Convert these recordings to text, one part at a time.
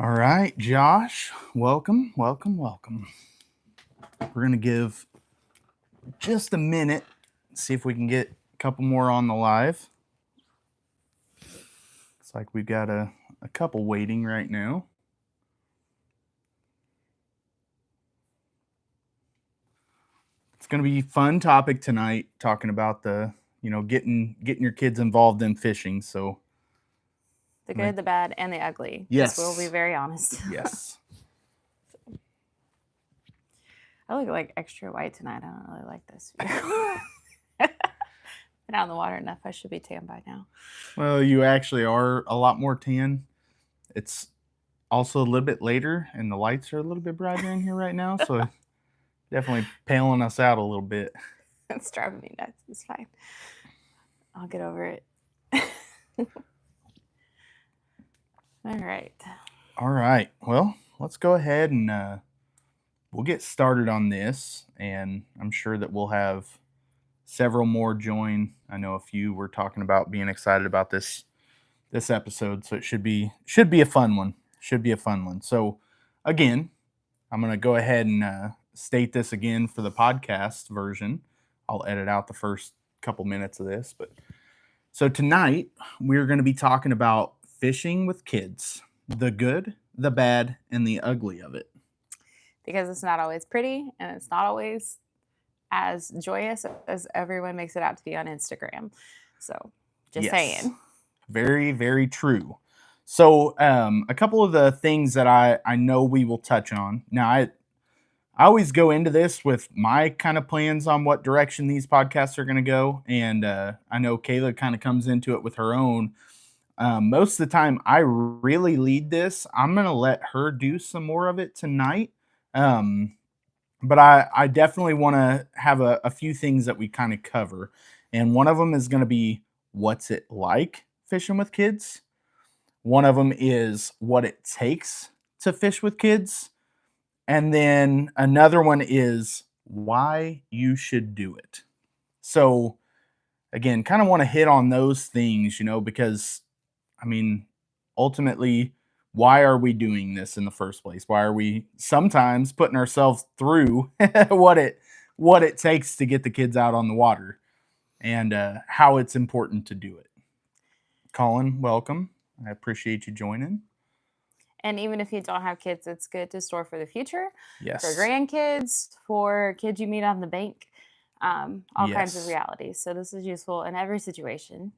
All right, Josh, welcome. We're going to give just a minute, see if we can get a couple more on the live. Looks like we've got a couple waiting right now. It's going to be a fun topic tonight, talking about getting your kids involved in fishing. So the good, the bad, and the ugly. Yes. We'll be very honest. Yes. I look like extra white tonight. I don't really like this. Been out in the water enough. I should be tan by now. Well, you actually are a lot more tan. It's also a little bit later, and the lights are a little bit brighter in here right now, so definitely paling us out a little bit. It's driving me nuts. It's fine. I'll get over it. All right. Well, let's go ahead and we'll get started on this, and I'm sure that we'll have several more join. I know a few were talking about being excited about this episode, so it should be a fun one. So again, I'm going to go ahead and state this again for the podcast version. I'll edit out the first couple minutes of this, but so tonight we're going to be talking about fishing with kids, the good, the bad, and the ugly of it. Because it's not always pretty, and it's not always as joyous as everyone makes it out to be on Instagram. So just saying. Very, very true. So a couple of the things that I know we will touch on. Now, I always go into this with my kind of plans on what direction these podcasts are going to go. And I know Kayla kind of comes into it with her own. Most of the time, I really lead this. I'm going to let her do some more of it tonight. But I definitely want to have a few things that we kind of cover. And one of them is going to be, what's it like fishing with kids? One of them is what it takes to fish with kids. And then another one is why you should do it. So again, kind of want to hit on those things, because I mean, ultimately, why are we doing this in the first place? Why are we sometimes putting ourselves through what it takes to get the kids out on the water, and how it's important to do it? Colin, welcome. I appreciate you joining. And even if you don't have kids, it's good to store for the future. Yes. For grandkids, for kids you meet on the bank, all kinds of realities. So this is useful in every situation.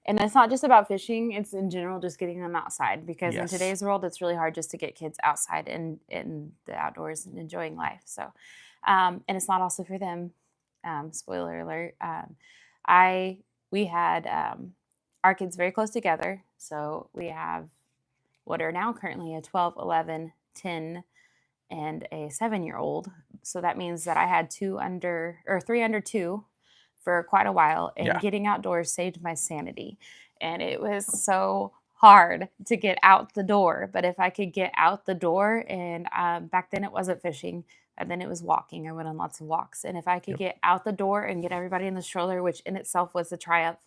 And it's not just about fishing. It's in general just getting them outside. Because in today's world, it's really hard just to get kids outside and in the outdoors and enjoying life. So, and it's not also for them. Spoiler alert. We had our kids very close together. So we have what are now currently a 12, 11, 10, and a 7-year-old. So that means that I had 3 under 2 for quite a while, and getting outdoors saved my sanity. And it was so hard to get out the door. But if I could get out the door, and back then it wasn't fishing, and then it was walking. I went on lots of walks. And if I could get out the door and get everybody in the stroller, which in itself was a triumph,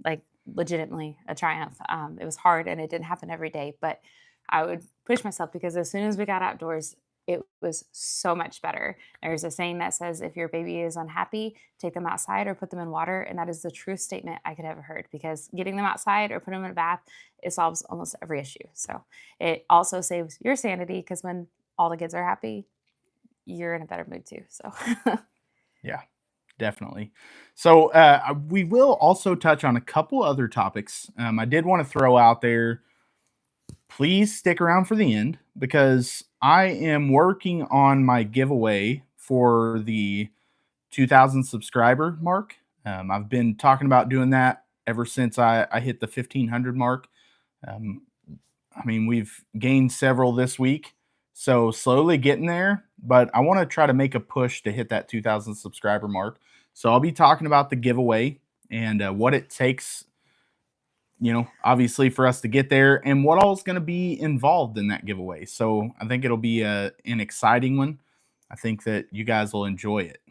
like legitimately a triumph. It was hard and it didn't happen every day, but I would push myself because as soon as we got outdoors, it was so much better. There's a saying that says, if your baby is unhappy, take them outside or put them in water. And that is the truest statement I could ever heard, because getting them outside or putting them in a bath, it solves almost every issue. So it also saves your sanity, because when all the kids are happy, you're in a better mood too. So yeah, definitely. So we will also touch on a couple other topics. I did want to throw out there, please stick around for the end, because I am working on my giveaway for the 2,000 subscriber mark. I've been talking about doing that ever since I hit the 1,500 mark. I mean, we've gained several this week, so slowly getting there, but I want to try to make a push to hit that 2,000 subscriber mark. So I'll be talking about the giveaway and what it takes, obviously for us to get there, and what all is going to be involved in that giveaway. So I think it'll be an exciting one. I think that you guys will enjoy it.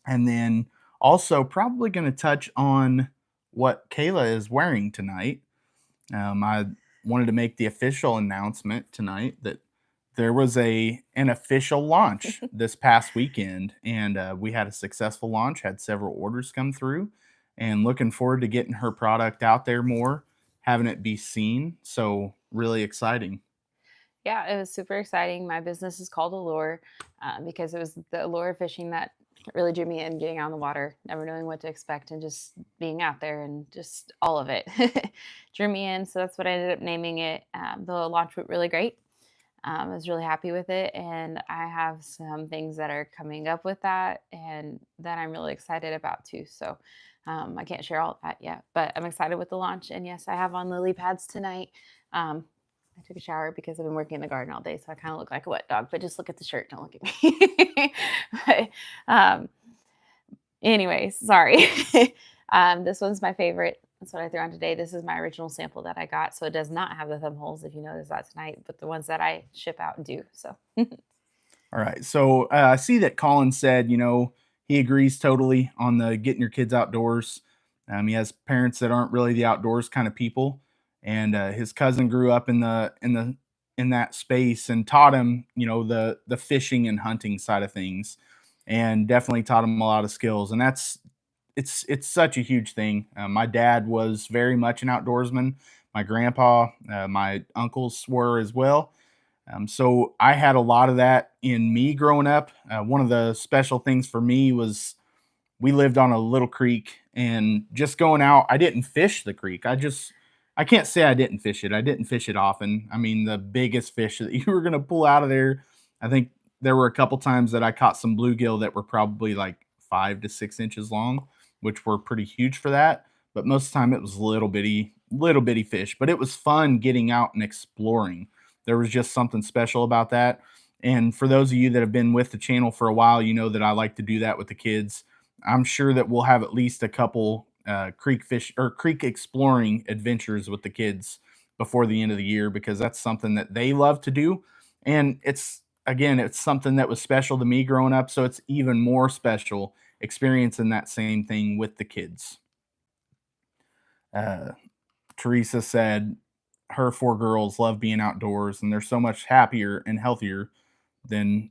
And then also probably going to touch on what Kayla is wearing tonight. I wanted to make the official announcement tonight that there was an official launch this past weekend, and we had a successful launch, had several orders come through, and looking forward to getting her product out there more, having it be seen. So really exciting. Yeah, it was super exciting. My business is called Allure because it was the allure of fishing that really drew me in, getting out on the water, never knowing what to expect, and just being out there and just all of it drew me in. So that's what I ended up naming it. The launch went really great. I was really happy with it, and I have some things that are coming up with that, and that I'm really excited about too. So I can't share all of that yet, but I'm excited with the launch. And yes, I have on lily pads tonight. I took a shower because I've been working in the garden all day, so I kind of look like a wet dog. But just look at the shirt, don't look at me. but, um, anyways, sorry. This one's my favorite. That's what I threw on today. This is my original sample that I got, so it does not have the thumb holes, if you notice that tonight, but the ones that I ship out do. So, All right. So I see that Colin said, he agrees totally on the getting your kids outdoors. He has parents that aren't really the outdoors kind of people, and his cousin grew up in that space and taught him, the fishing and hunting side of things, and definitely taught him a lot of skills. And it's such a huge thing. My dad was very much an outdoorsman. My grandpa, my uncles were as well. So I had a lot of that in me growing up. One of the special things for me was we lived on a little creek, and just going out, I didn't fish the creek. I can't say I didn't fish it. I didn't fish it often. I mean, the biggest fish that you were going to pull out of there, I think there were a couple times that I caught some bluegill that were probably like 5 to 6 inches long, which were pretty huge for that. But most of the time it was little bitty fish, but it was fun getting out and exploring. There was just something special about that. And for those of you that have been with the channel for a while, you know that I like to do that with the kids. I'm sure that we'll have at least a couple creek exploring adventures with the kids before the end of the year, because that's something that they love to do. And it's something that was special to me growing up. So it's even more special experiencing that same thing with the kids. Uh, Teresa said her 4 girls love being outdoors, and they're so much happier and healthier than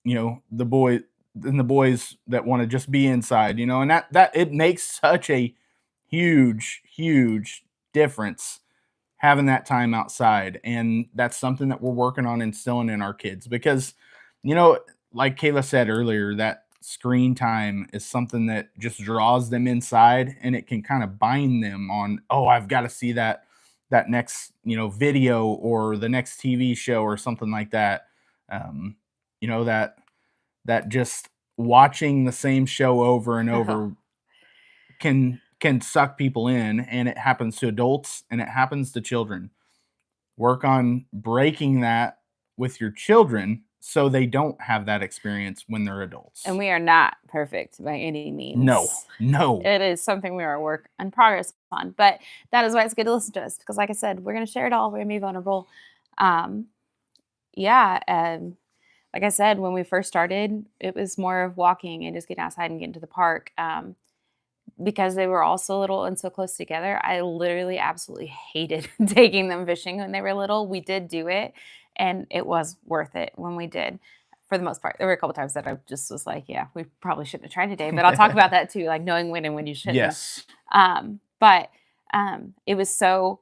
the boys that want to just be inside, and that it makes such a huge difference having that time outside. And that's something that we're working on instilling in our kids, because you know like Kayla said earlier, that screen time is something that just draws them inside, and it can kind of bind them on, oh, I've got to see that next video or the next TV show or something like that. um that just watching the same show over and over can suck people in, and it happens to adults and it happens to children. Work on breaking that with your children so they don't have that experience when they're adults. and we are not perfect by any means. No. It is something we are a work in progress on, but that is why it's good to listen to us, because like I said, we're going to share it all. We're going to be vulnerable. And like I said, when we first started, it was more of walking and just getting outside and getting to the park. Because they were all so little and so close together, I literally absolutely hated taking them fishing when they were little. We did do it, and it was worth it when we did, for the most part. There were a couple times that I just was like, yeah, we probably shouldn't have tried today, but I'll talk about that too, like knowing when and when you shouldn't. Yes. But it was so,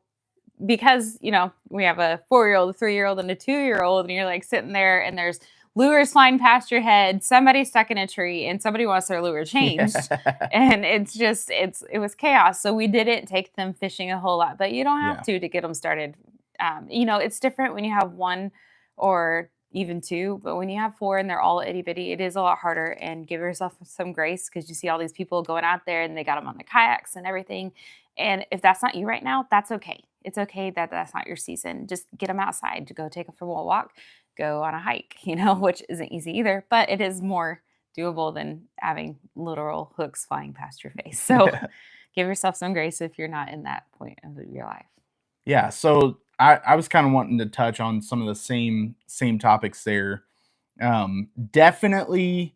because, we have a 4-year-old, a 3-year-old, and a 2-year-old, and you're like sitting there and there's lures flying past your head, somebody stuck in a tree, and somebody wants their lure changed. And it was chaos. So we didn't take them fishing a whole lot, but you don't have to get them started. It's different when you have 1 or even 2, but when you have 4 and they're all itty bitty, it is a lot harder. And give yourself some grace, because you see all these people going out there and they got them on the kayaks and everything. And if that's not you right now, that's okay. It's okay that that's not your season. Just get them outside to go take a walk, go on a hike, which isn't easy either, but it is more doable than having literal hooks flying past your face. So give yourself some grace if you're not in that point of your life. Yeah. So I was kind of wanting to touch on some of the same topics there. Definitely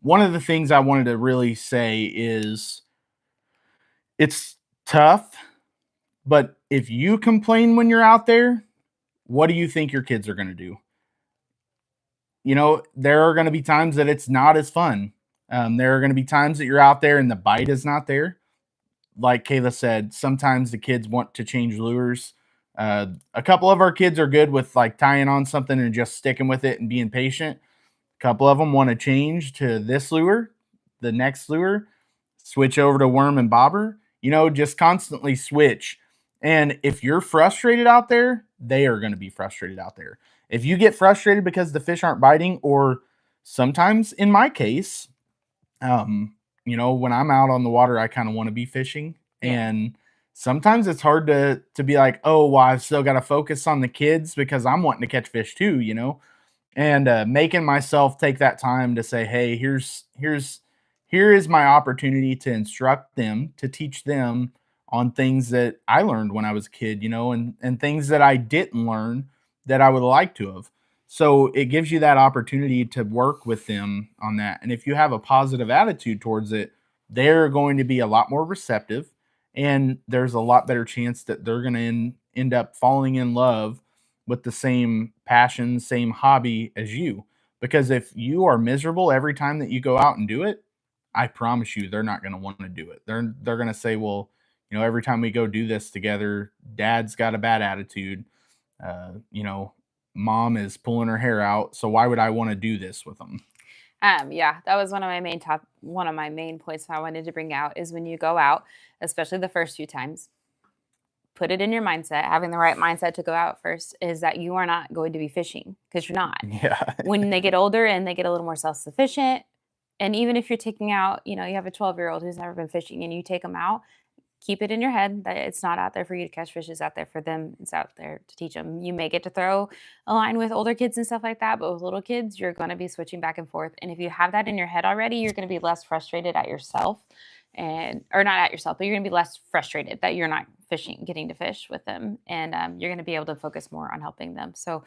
one of the things I wanted to really say is it's tough But if you complain when you're out there, what do you think your kids are going to do? You know, there are going to be times that it's not as fun. There are going to be times that you're out there and the bite is not there. Like Kayla said, sometimes the kids want to change lures. A couple of our kids are good with like tying on something and just sticking with it and being patient. A couple of them want to change to this lure, the next lure, switch over to worm and bobber, you know, just constantly switch. And if you're frustrated out there, they are going to be frustrated out there. If you get frustrated because the fish aren't biting, or sometimes in my case, you know, when I'm out on the water, I kind of want to be fishing. And sometimes it's hard to be like, oh, well, I've still got to focus on the kids because I'm wanting to catch fish too, you know. And making myself take that time to say, hey, here is my opportunity to instruct them, to teach them on things that I learned when I was a kid, you know, and things that I didn't learn that I would like to have. So it gives you that opportunity to work with them on that. And if you have a positive attitude towards it, they're going to be a lot more receptive, and there's a lot better chance that they're going to end up falling in love with the same passion, same hobby as you. Because if you are miserable every time that you go out and do it, I promise you they're not going to want to do it. They're going to say, well, you know, every time we go do this together, dad's got a bad attitude. You know, mom is pulling her hair out, so why would I want to do this with them? Yeah, that was one of my main points I wanted to bring out is when you go out, especially the first few times, put it in your mindset, having the right mindset to go out first, is that you are not going to be fishing, because you're not. Yeah. When they get older and they get a little more self-sufficient, and even if you're taking out, you know, you have a 12-year-old who's never been fishing and you take them out, keep it in your head that it's not out there for you to catch fish. It's out there for them. It's out there to teach them. You may get to throw a line with older kids and stuff like that, but with little kids, you're going to be switching back and forth. And if you have that in your head already, you're going to be less frustrated at yourself, and or not at yourself, but you're going to be less frustrated that you're not fishing, getting to fish with them, and you're going to be able to focus more on helping them. So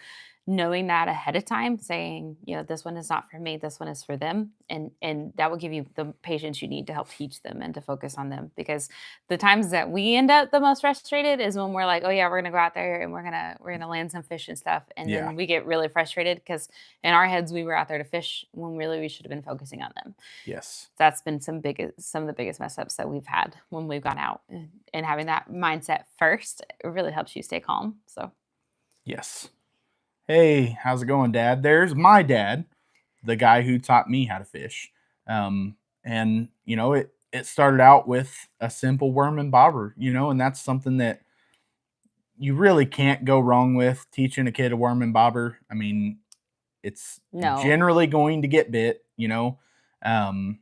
knowing that ahead of time, saying, you know, this one is not for me, this one is for them, and that will give you the patience you need to help teach them and to focus on them. Because the times that we end up the most frustrated is when we're like, oh yeah, we're gonna go out there and we're gonna land some fish and stuff, and Yeah. then we get really frustrated because in our heads we were out there to fish when really we should have been focusing on them. Yes. That's been some of the biggest mess ups that we've had when we've gone out, and having that mindset first, it really helps you stay calm. So Yes. Hey, how's it going, Dad? There's my dad, the guy who taught me how to fish. And you know, it started out with a simple worm and bobber, you know, and that's something that you really can't go wrong with, teaching a kid a worm and bobber. I mean, it's no, generally going to get bit, you know. Um,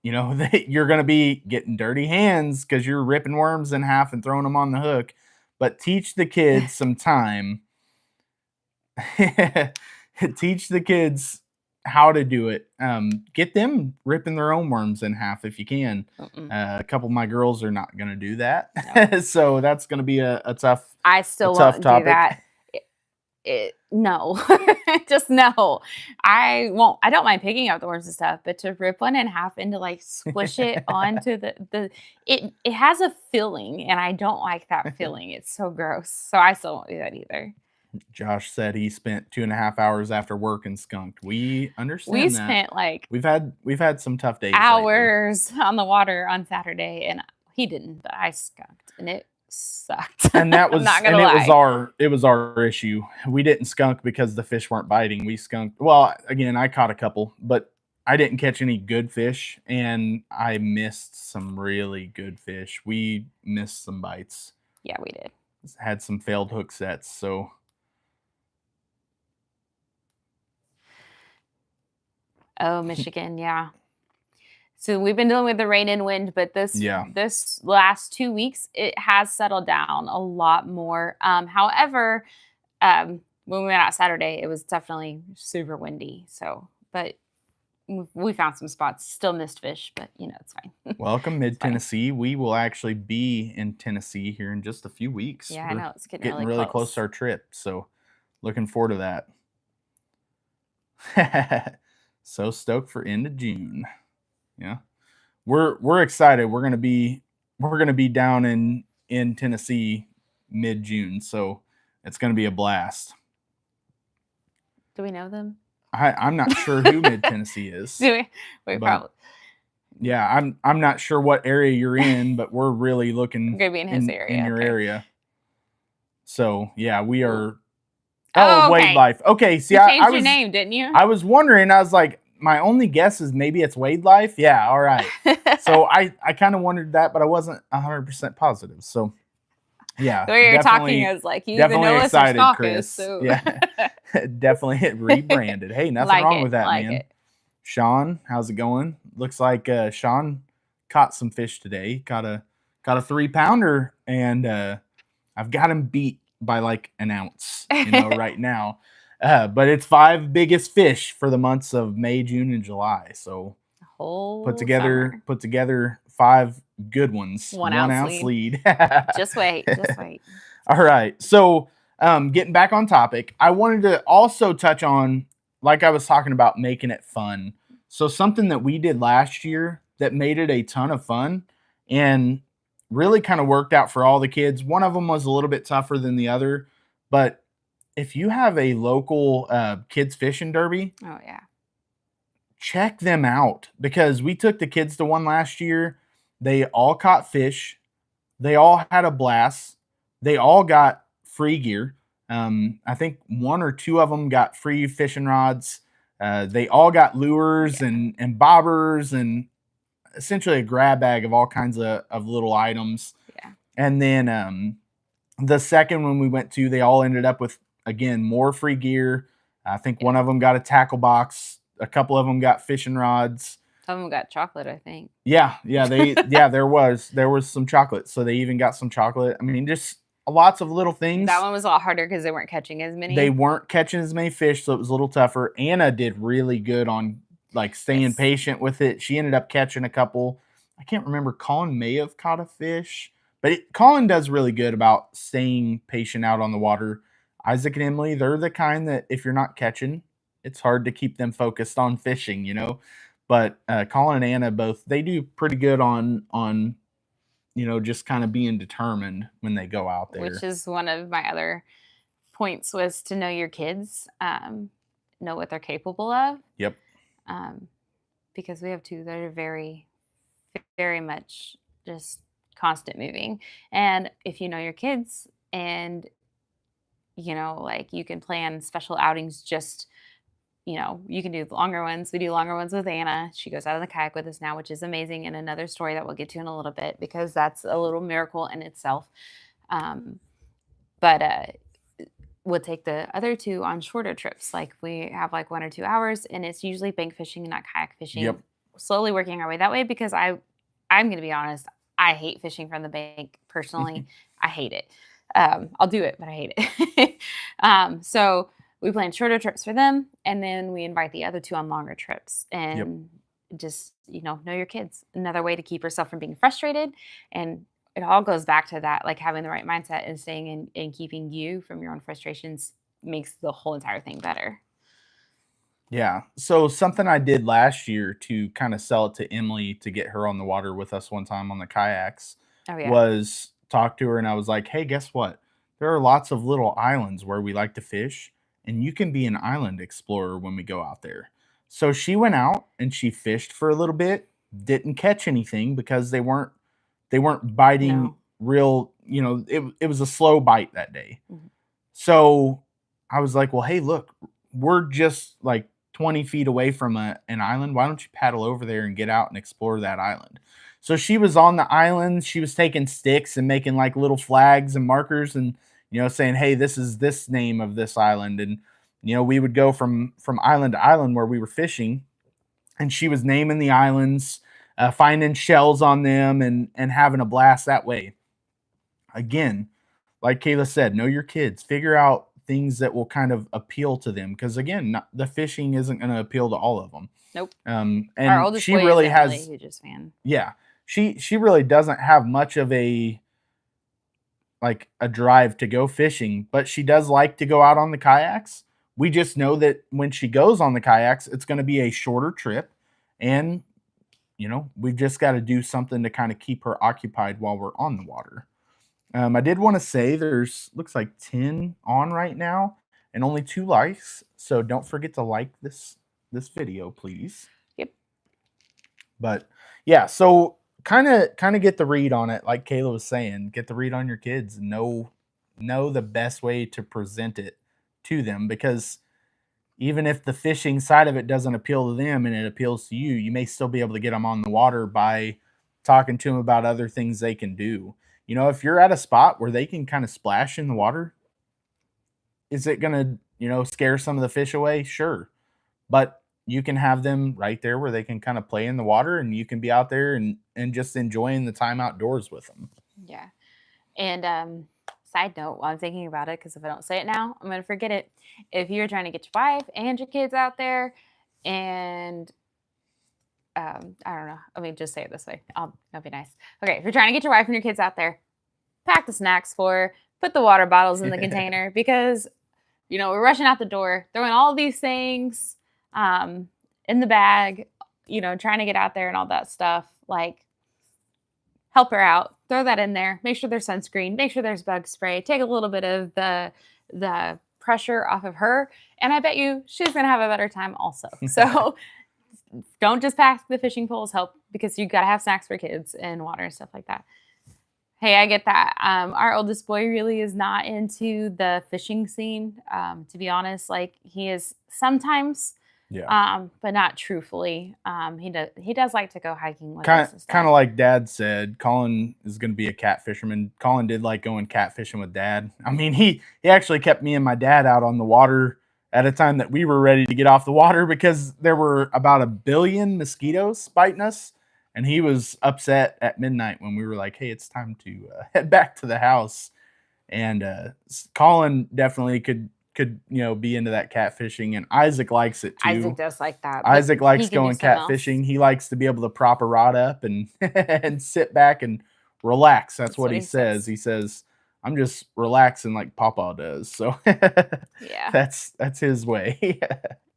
you know, that you're going to be getting dirty hands because you're ripping worms in half and throwing them on the hook. But teach the kids some time. Teach the kids how to do it. Get them ripping their own worms in half if you can. A couple of my girls are not going to do that, no. so that's going to be a tough. I still tough won't topic. do that. No, just no. I won't. I don't mind picking up the worms and stuff, but to rip one in half and to like squish it onto it has a filling, and I don't like that feeling. It's so gross. So I still won't do that either. Josh said he spent 2.5 hours after work and skunked. We understand We that. spent like We've had some tough days lately. hours on the water on Saturday, and he didn't, but I skunked, and it sucked. And that was I'm not gonna and lie. it was our issue. We didn't skunk because the fish weren't biting. We skunked. Well, again, I caught a couple, but I didn't catch any good fish, and I missed some really good fish. We missed some bites. Yeah, we did. Had some failed hook sets, so Oh, Michigan, yeah. So we've been dealing with the rain and wind, but yeah. this last 2 weeks, it has settled down a lot more. However, when we went out Saturday, it was definitely super windy. So, but we found some spots, still missed fish, but you know, it's fine. Welcome, Mid It's fine. Tennessee. We will actually be in Tennessee here in just a few weeks. Yeah, I We're know it's getting getting really really close close. to our trip, so looking forward to that. So stoked for end of June. Yeah. We're excited. We're gonna be down in in Tennessee mid-June, so it's going to be a blast. Do we know them? I'm not sure who mid-Tennessee is. Do we? Wait, probably. Yeah, I'm not sure what area you're in, but we're really looking We're gonna be in his area. In your area. So yeah, we are. Oh, Wade okay. Life. Okay, see, you changed your name, didn't you? I was wondering. I was like, my only guess is maybe it's Wade Life. Yeah, all right. So I kind of wondered that, but I wasn't 100% positive. So yeah, the way you're talking, I was like, you either know us or stalk us. So. Yeah, definitely rebranded. Hey, nothing wrong with that, man. Sean, how's it going? Looks like Sean caught some fish today. Caught a 3-pounder, and I've got him beat by like an ounce, right now. But it's 5 biggest fish for the months of May, June, and July. So put together 5 good ones. 1 ounce lead. Just wait. All right. So getting back on topic, I wanted to also touch on, like I was talking about, making it fun. So something that we did last year that made it a ton of fun and really kind of worked out for all the kids. One of them was a little bit tougher than the other, but if you have a local kids fishing derby, oh yeah, check them out, because we took the kids to one last year. They all caught fish. They all had a blast. They all got free gear. I think 1 or 2 of them got free fishing rods. They all got lures and bobbers and essentially a grab bag of all kinds of little items. Yeah. And then the second one we went to, they all ended up with, again, more free gear. I think one of them got a tackle box. A couple of them got fishing rods. Some of them got chocolate, I think. Yeah, there was some chocolate. So they even got some chocolate. I mean, just lots of little things. That one was a lot harder because they weren't catching as many. They weren't catching as many fish, so it was a little tougher. Anna did really good on like staying patient with it. She ended up catching a couple. I can't remember. Colin may have caught a fish, but Colin does really good about staying patient out on the water. Isaac and Emily, they're the kind that if you're not catching, it's hard to keep them focused on fishing, But Colin and Anna both, they do pretty good on just kind of being determined when they go out there. Which is one of my other points, was to know your kids, know what they're capable of. Yep. Because we have 2 that are very, very much just constant moving. And if you know your kids and, like you can plan special outings, just, you can do longer ones. We do longer ones with Anna. She goes out on the kayak with us now, which is amazing. And another story that we'll get to in a little bit, because that's a little miracle in itself. But we'll take the other 2 on shorter trips. Like we have like 1 or 2 hours, and it's usually bank fishing and not kayak fishing. Yep. Slowly working our way that way, because I'm going to be honest, I hate fishing from the bank personally. I hate it. I'll do it, but I hate it. So we plan shorter trips for them, and then we invite the other 2 on longer trips, and just, know your kids. Another way to keep yourself from being frustrated. And it all goes back to that, like having the right mindset and staying in and keeping you from your own frustrations makes the whole entire thing better. Yeah. So something I did last year to kind of sell it to Emily to get her on the water with us one time on the kayaks was talk to her, and I was like, hey, guess what? There are lots of little islands where we like to fish, and you can be an island explorer when we go out there. So she went out and she fished for a little bit, didn't catch anything because they weren't biting real, it was a slow bite that day. Mm-hmm. So I was like, well, hey, look, we're just like 20 feet away from an island. Why don't you paddle over there and get out and explore that island? So she was on the island. She was taking sticks and making like little flags and markers and, saying, hey, this is this name of this island. And, we would go from island to island where we were fishing, and she was naming the islands, finding shells on them and having a blast that way. Again, like Kayla said, know your kids, figure out things that will kind of appeal to them. Because again, the fishing isn't going to appeal to all of them. Nope. And our oldest she boy really is has a huge fan. Yeah. She really doesn't have much of a drive to go fishing, but she does like to go out on the kayaks. We just know that when she goes on the kayaks, it's going to be a shorter trip, and we've just got to do something to kind of keep her occupied while we're on the water. I did want to say there's looks like 10 on right now and only 2 likes. So don't forget to like this video, please. Yep. But yeah, so kind of get the read on it, like Kayla was saying. Get the read on your kids and know the best way to present it to them, because even if the fishing side of it doesn't appeal to them and it appeals to you, you may still be able to get them on the water by talking to them about other things they can do. You know, if you're at a spot where they can kind of splash in the water, is it going to, scare some of the fish away? Sure. But you can have them right there where they can kind of play in the water, and you can be out there and just enjoying the time outdoors with them. Yeah. And side note, while I'm thinking about it, because if I don't say it now, I'm going to forget it. If you're trying to get your wife and your kids out there, and I don't know, I mean, just say it this way. That'll be nice. Okay, if you're trying to get your wife and your kids out there, pack the snacks for her, put the water bottles in the container, because, we're rushing out the door, throwing all these things in the bag, trying to get out there and all that stuff. Like, help her out, throw that in there, make sure there's sunscreen, make sure there's bug spray, take a little bit of the pressure off of her, and I bet you she's going to have a better time also. So don't just pack the fishing poles, help, because you got to have snacks for kids and water and stuff like that. Hey, I get that. Our oldest boy really is not into the fishing scene, to be honest. Like, he is sometimes, but not truthfully. He does like to go hiking with us and stuff. Kind of like Dad said, Colin is going to be a cat fisherman. Colin did like going cat fishing with Dad. I mean, he actually kept me and my dad out on the water at a time that we were ready to get off the water, because there were about 1 billion mosquitoes biting us. And he was upset at midnight when we were like, hey, it's time to head back to the house. And Colin definitely could be into that catfishing, and Isaac likes it too. Isaac does like that. Isaac likes going catfishing. He likes to be able to prop a rod up and and sit back and relax. That's what he says. He says, I'm just relaxing like Papa does. So yeah, that's his way.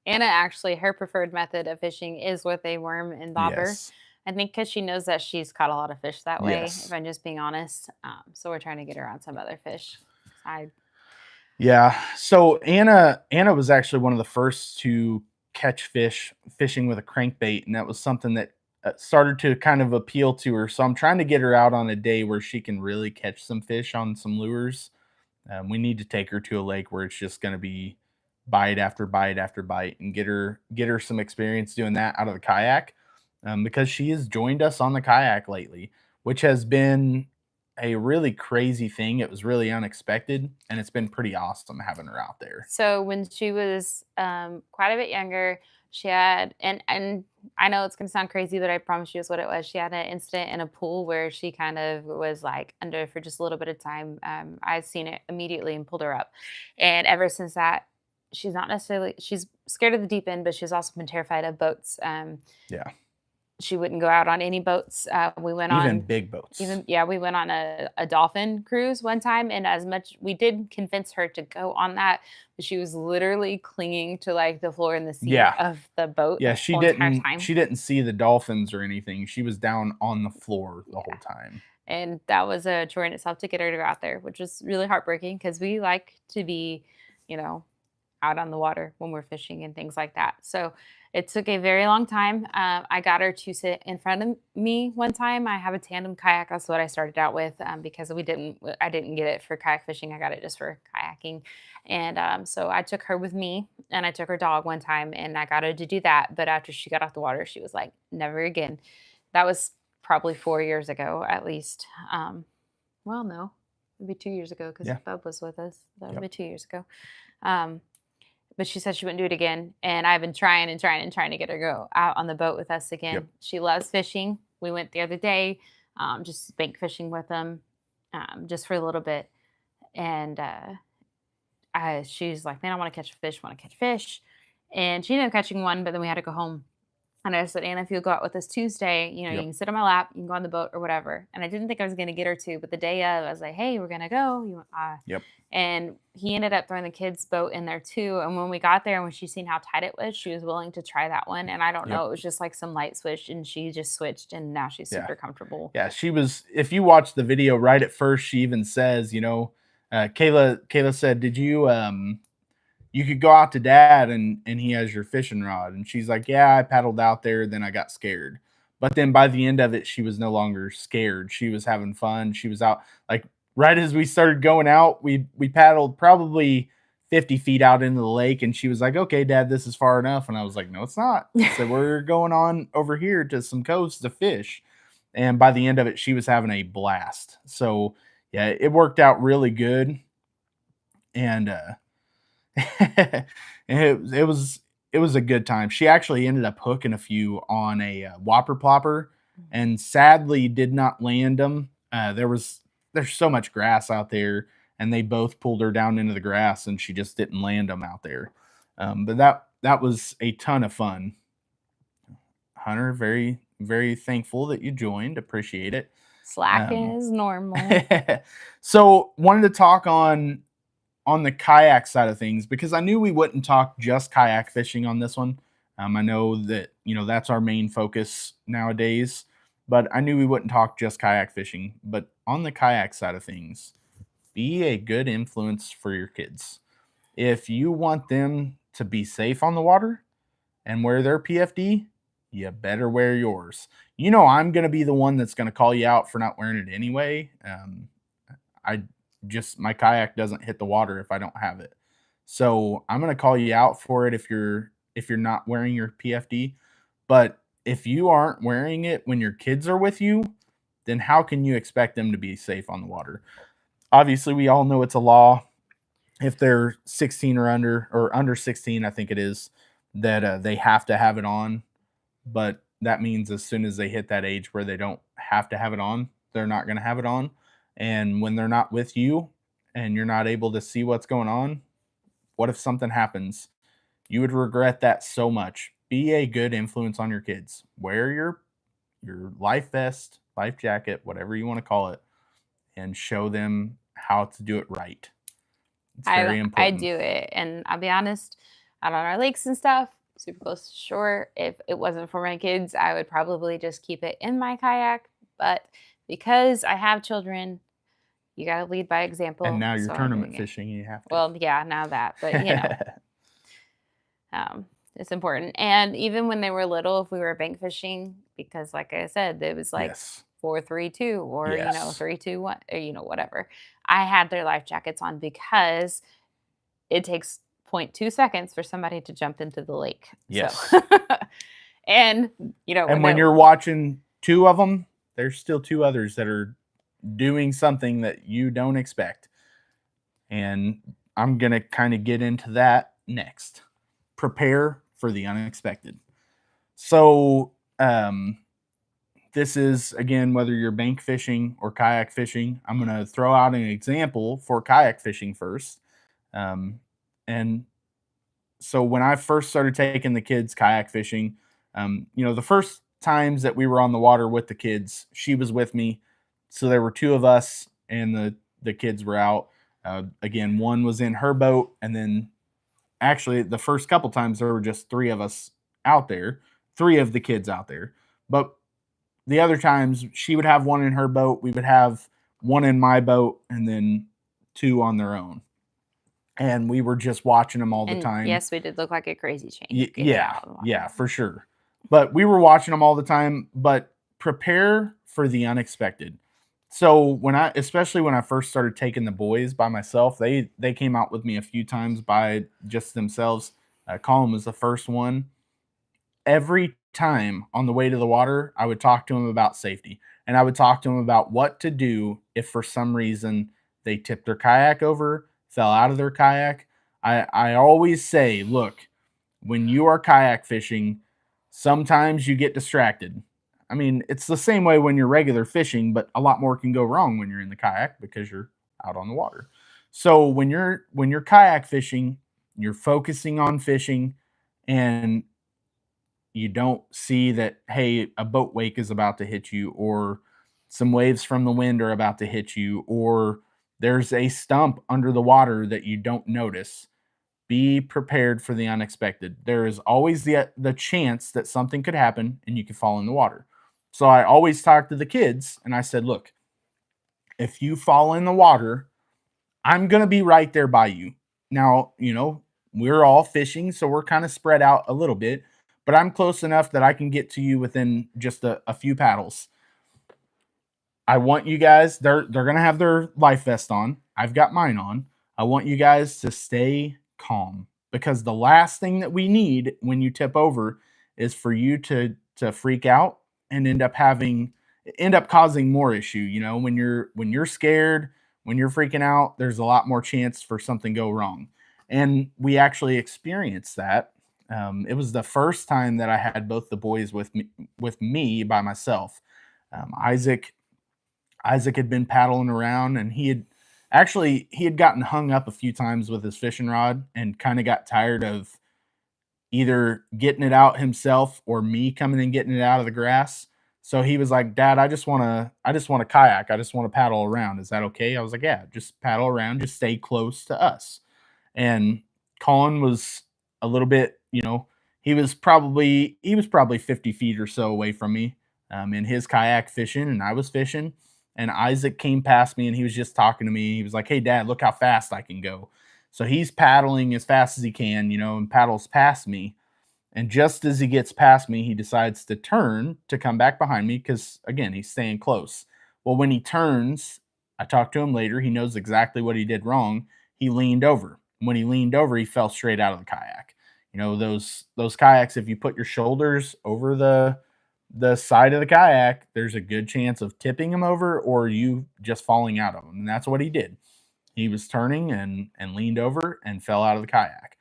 Anna, actually, her preferred method of fishing is with a worm and bobber. Yes. I think because she knows that she's caught a lot of fish that way, if I'm just being honest. So we're trying to get her on some other fish. Yeah. So Anna was actually one of the first to catch fishing with a crankbait, and that was something that started to kind of appeal to her. So I'm trying to get her out on a day where she can really catch some fish on some lures. We need to take her to a lake where it's just going to be bite after bite after bite, and get her some experience doing that out of the kayak. Because she has joined us on the kayak lately, which has been a really crazy thing. It was really unexpected, and it's been pretty awesome having her out there. So when she was quite a bit younger, she had, and I know it's going to sound crazy, but I promise you it's what it was. She had an incident in a pool where she kind of was like under for just a little bit of time. I seen it immediately and pulled her up. And ever since that, she's scared of the deep end, but she's also been terrified of boats. Yeah. She wouldn't go out on any boats. We went on big boats. We went on a dolphin cruise one time, and as much we did convince her to go on that, but she was literally clinging to like the floor and the seat of the boat. Yeah, she didn't see the dolphins or anything. She was down on the floor the whole time. And that was a chore in itself to get her to go out there, which was really heartbreaking because we like to be, out on the water when we're fishing and things like that. So it took a very long time. I got her to sit in front of me one time. I have a tandem kayak. That's what I started out with because I didn't get it for kayak fishing. I got it just for kayaking. And so I took her with me, and I took her dog one time, and I got her to do that. But after she got off the water, she was like, never again. That was probably 4 years ago, at least. Well, no, it'd be 2 years ago because Bub was with us. That would be 2 years ago. But she said she wouldn't do it again. And I've been trying to get her to go out on the boat with us again. Yep. She loves fishing. We went the other day, just bank fishing with them, just for a little bit. And she's like, man, I want to catch fish. And she ended up catching one, but then we had to go home. And I said, Anna, if you'll go out with us Tuesday, you know, you Yep. can sit on my lap, you can go on the boat or whatever. And I didn't think I was going to get her to, but the day of, I was like, hey, we're going to go. Yep. And he ended up throwing the kids' boat in there too. And when we got there and when she seen how tight it was, she was willing to try that one. And I don't know, Yep. it was just like some light switch and she just switched and now she's Yeah. super comfortable. Yeah. She was, if you watch the video right at first, she even says, you know, Kayla said, did you, you could go out to dad and he has your fishing rod. And she's like, yeah, I paddled out there. Then I got scared. But then by the end of it, she was no longer scared. She was having fun. She was out, like, right as we started going out, we paddled probably 50 feet out into the lake. And she was like, okay, dad, this is far enough. And I was like, no, it's not. So we're going on over here to some coast to fish. And by the end of it, she was having a blast. So yeah, it worked out really good. And, it was a good time. She actually ended up hooking a few on a whopper plopper, and sadly did not land them. There's so much grass out there, and they both pulled her down into the grass, and she just didn't land them out there. But that was a ton of fun. Hunter, very very thankful that you joined. Appreciate it. Slacking is normal. So wanted to talk on the kayak side of things, because I knew we wouldn't talk just kayak fishing on this one. I know that, you know, that's our main focus nowadays, but I knew we wouldn't talk just kayak fishing. But on the kayak side of things, be a good influence for your kids. If you want them to be safe on the water and wear their PFD, you better wear yours. You know, I'm going to be the one that's going to call you out for not wearing it anyway. I just, my kayak doesn't hit the water if I don't have it. So I'm going to call you out for it if you're not wearing your PFD. But if you aren't wearing it when your kids are with you, then how can you expect them to be safe on the water? Obviously, we all know it's a law. If they're 16 or under 16, I think it is, that they have to have it on. But that means as soon as they hit that age where they don't have to have it on, they're not going to have it on. And when they're not with you and you're not able to see what's going on, what if something happens? You would regret that so much. Be a good influence on your kids. Wear your life vest, life jacket, whatever you want to call it, and show them how to do it right. It's very important. I do it. And I'll be honest, out on our lakes and stuff, super close to shore, if it wasn't for my kids, I would probably just keep it in my kayak. But because I have children, you got to lead by example. And now you're tournament fishing, you have to. Well, yeah, now that, but you know, it's important. And even when they were little, if we were bank fishing, because like I said, it was like 4-3-2 or, you know, 3-2-1, or, you know, whatever. I had their life jackets on because it takes 0.2 seconds for somebody to jump into the lake. Yes. So, and, you know, and when you're watching two of them, there's still two others that are doing something that you don't expect. And I'm going to kind of get into that next. Prepare for the unexpected. So, this is, again, whether you're bank fishing or kayak fishing. I'm going to throw out an example for kayak fishing first. And so when I first started taking the kids kayak fishing, you know, the first times that we were on the water with the kids, she was with me. So there were two of us and the kids were out. Again, one was in her boat, and then actually the first couple times there were just three of us out there, three of the kids out there. But the other times she would have one in her boat, we would have one in my boat, and then two on their own. And we were just watching them all the time. Yes, we did look like a crazy chain. Yeah, for sure. But we were watching them all the time. But prepare for the unexpected. So especially when I first started taking the boys by myself, they came out with me a few times by just themselves. Colin was the first one. Every time on the way to the water, I would talk to them about safety, and I would talk to them about what to do if for some reason they tipped their kayak over, fell out of their kayak. I always say, look, when you are kayak fishing, sometimes you get distracted. I mean, it's the same way when you're regular fishing, but a lot more can go wrong when you're in the kayak because you're out on the water. So when you're kayak fishing, you're focusing on fishing, and you don't see that, hey, a boat wake is about to hit you, or some waves from the wind are about to hit you, or there's a stump under the water that you don't notice. Be prepared for the unexpected. There is always the chance that something could happen and you could fall in the water. So I always talk to the kids and I said, look, if you fall in the water, I'm going to be right there by you. Now, we're all fishing, so we're kind of spread out a little bit, but I'm close enough that I can get to you within just a few paddles. I want you guys, they're going to have their life vest on. I've got mine on. I want you guys to stay calm, because the last thing that we need when you tip over is for you to freak out and end up causing more issue. When you're scared, when you're freaking out, there's a lot more chance for something go wrong. And we actually experienced that. It was the first time that I had both the boys with me by myself. Isaac had been paddling around, and he had gotten hung up a few times with his fishing rod and kind of got tired of either getting it out himself or me coming and getting it out of the grass. So he was like, Dad, I just want to kayak. I just want to paddle around. Is that okay? I was like, yeah, just paddle around. Just stay close to us. And Colin was a little bit, he was probably 50 feet or so away from me, in his kayak fishing, and I was fishing. And Isaac came past me and he was just talking to me. He was like, hey, Dad, look how fast I can go. So he's paddling as fast as he can, and paddles past me. And just as he gets past me, he decides to turn to come back behind me because, again, he's staying close. Well, when he turns, I talked to him later. He knows exactly what he did wrong. He leaned over. When he leaned over, he fell straight out of the kayak. Those kayaks, if you put your shoulders over the side of the kayak, there's a good chance of tipping him over or you just falling out of him. And that's what he did. He was turning and leaned over and fell out of the kayak.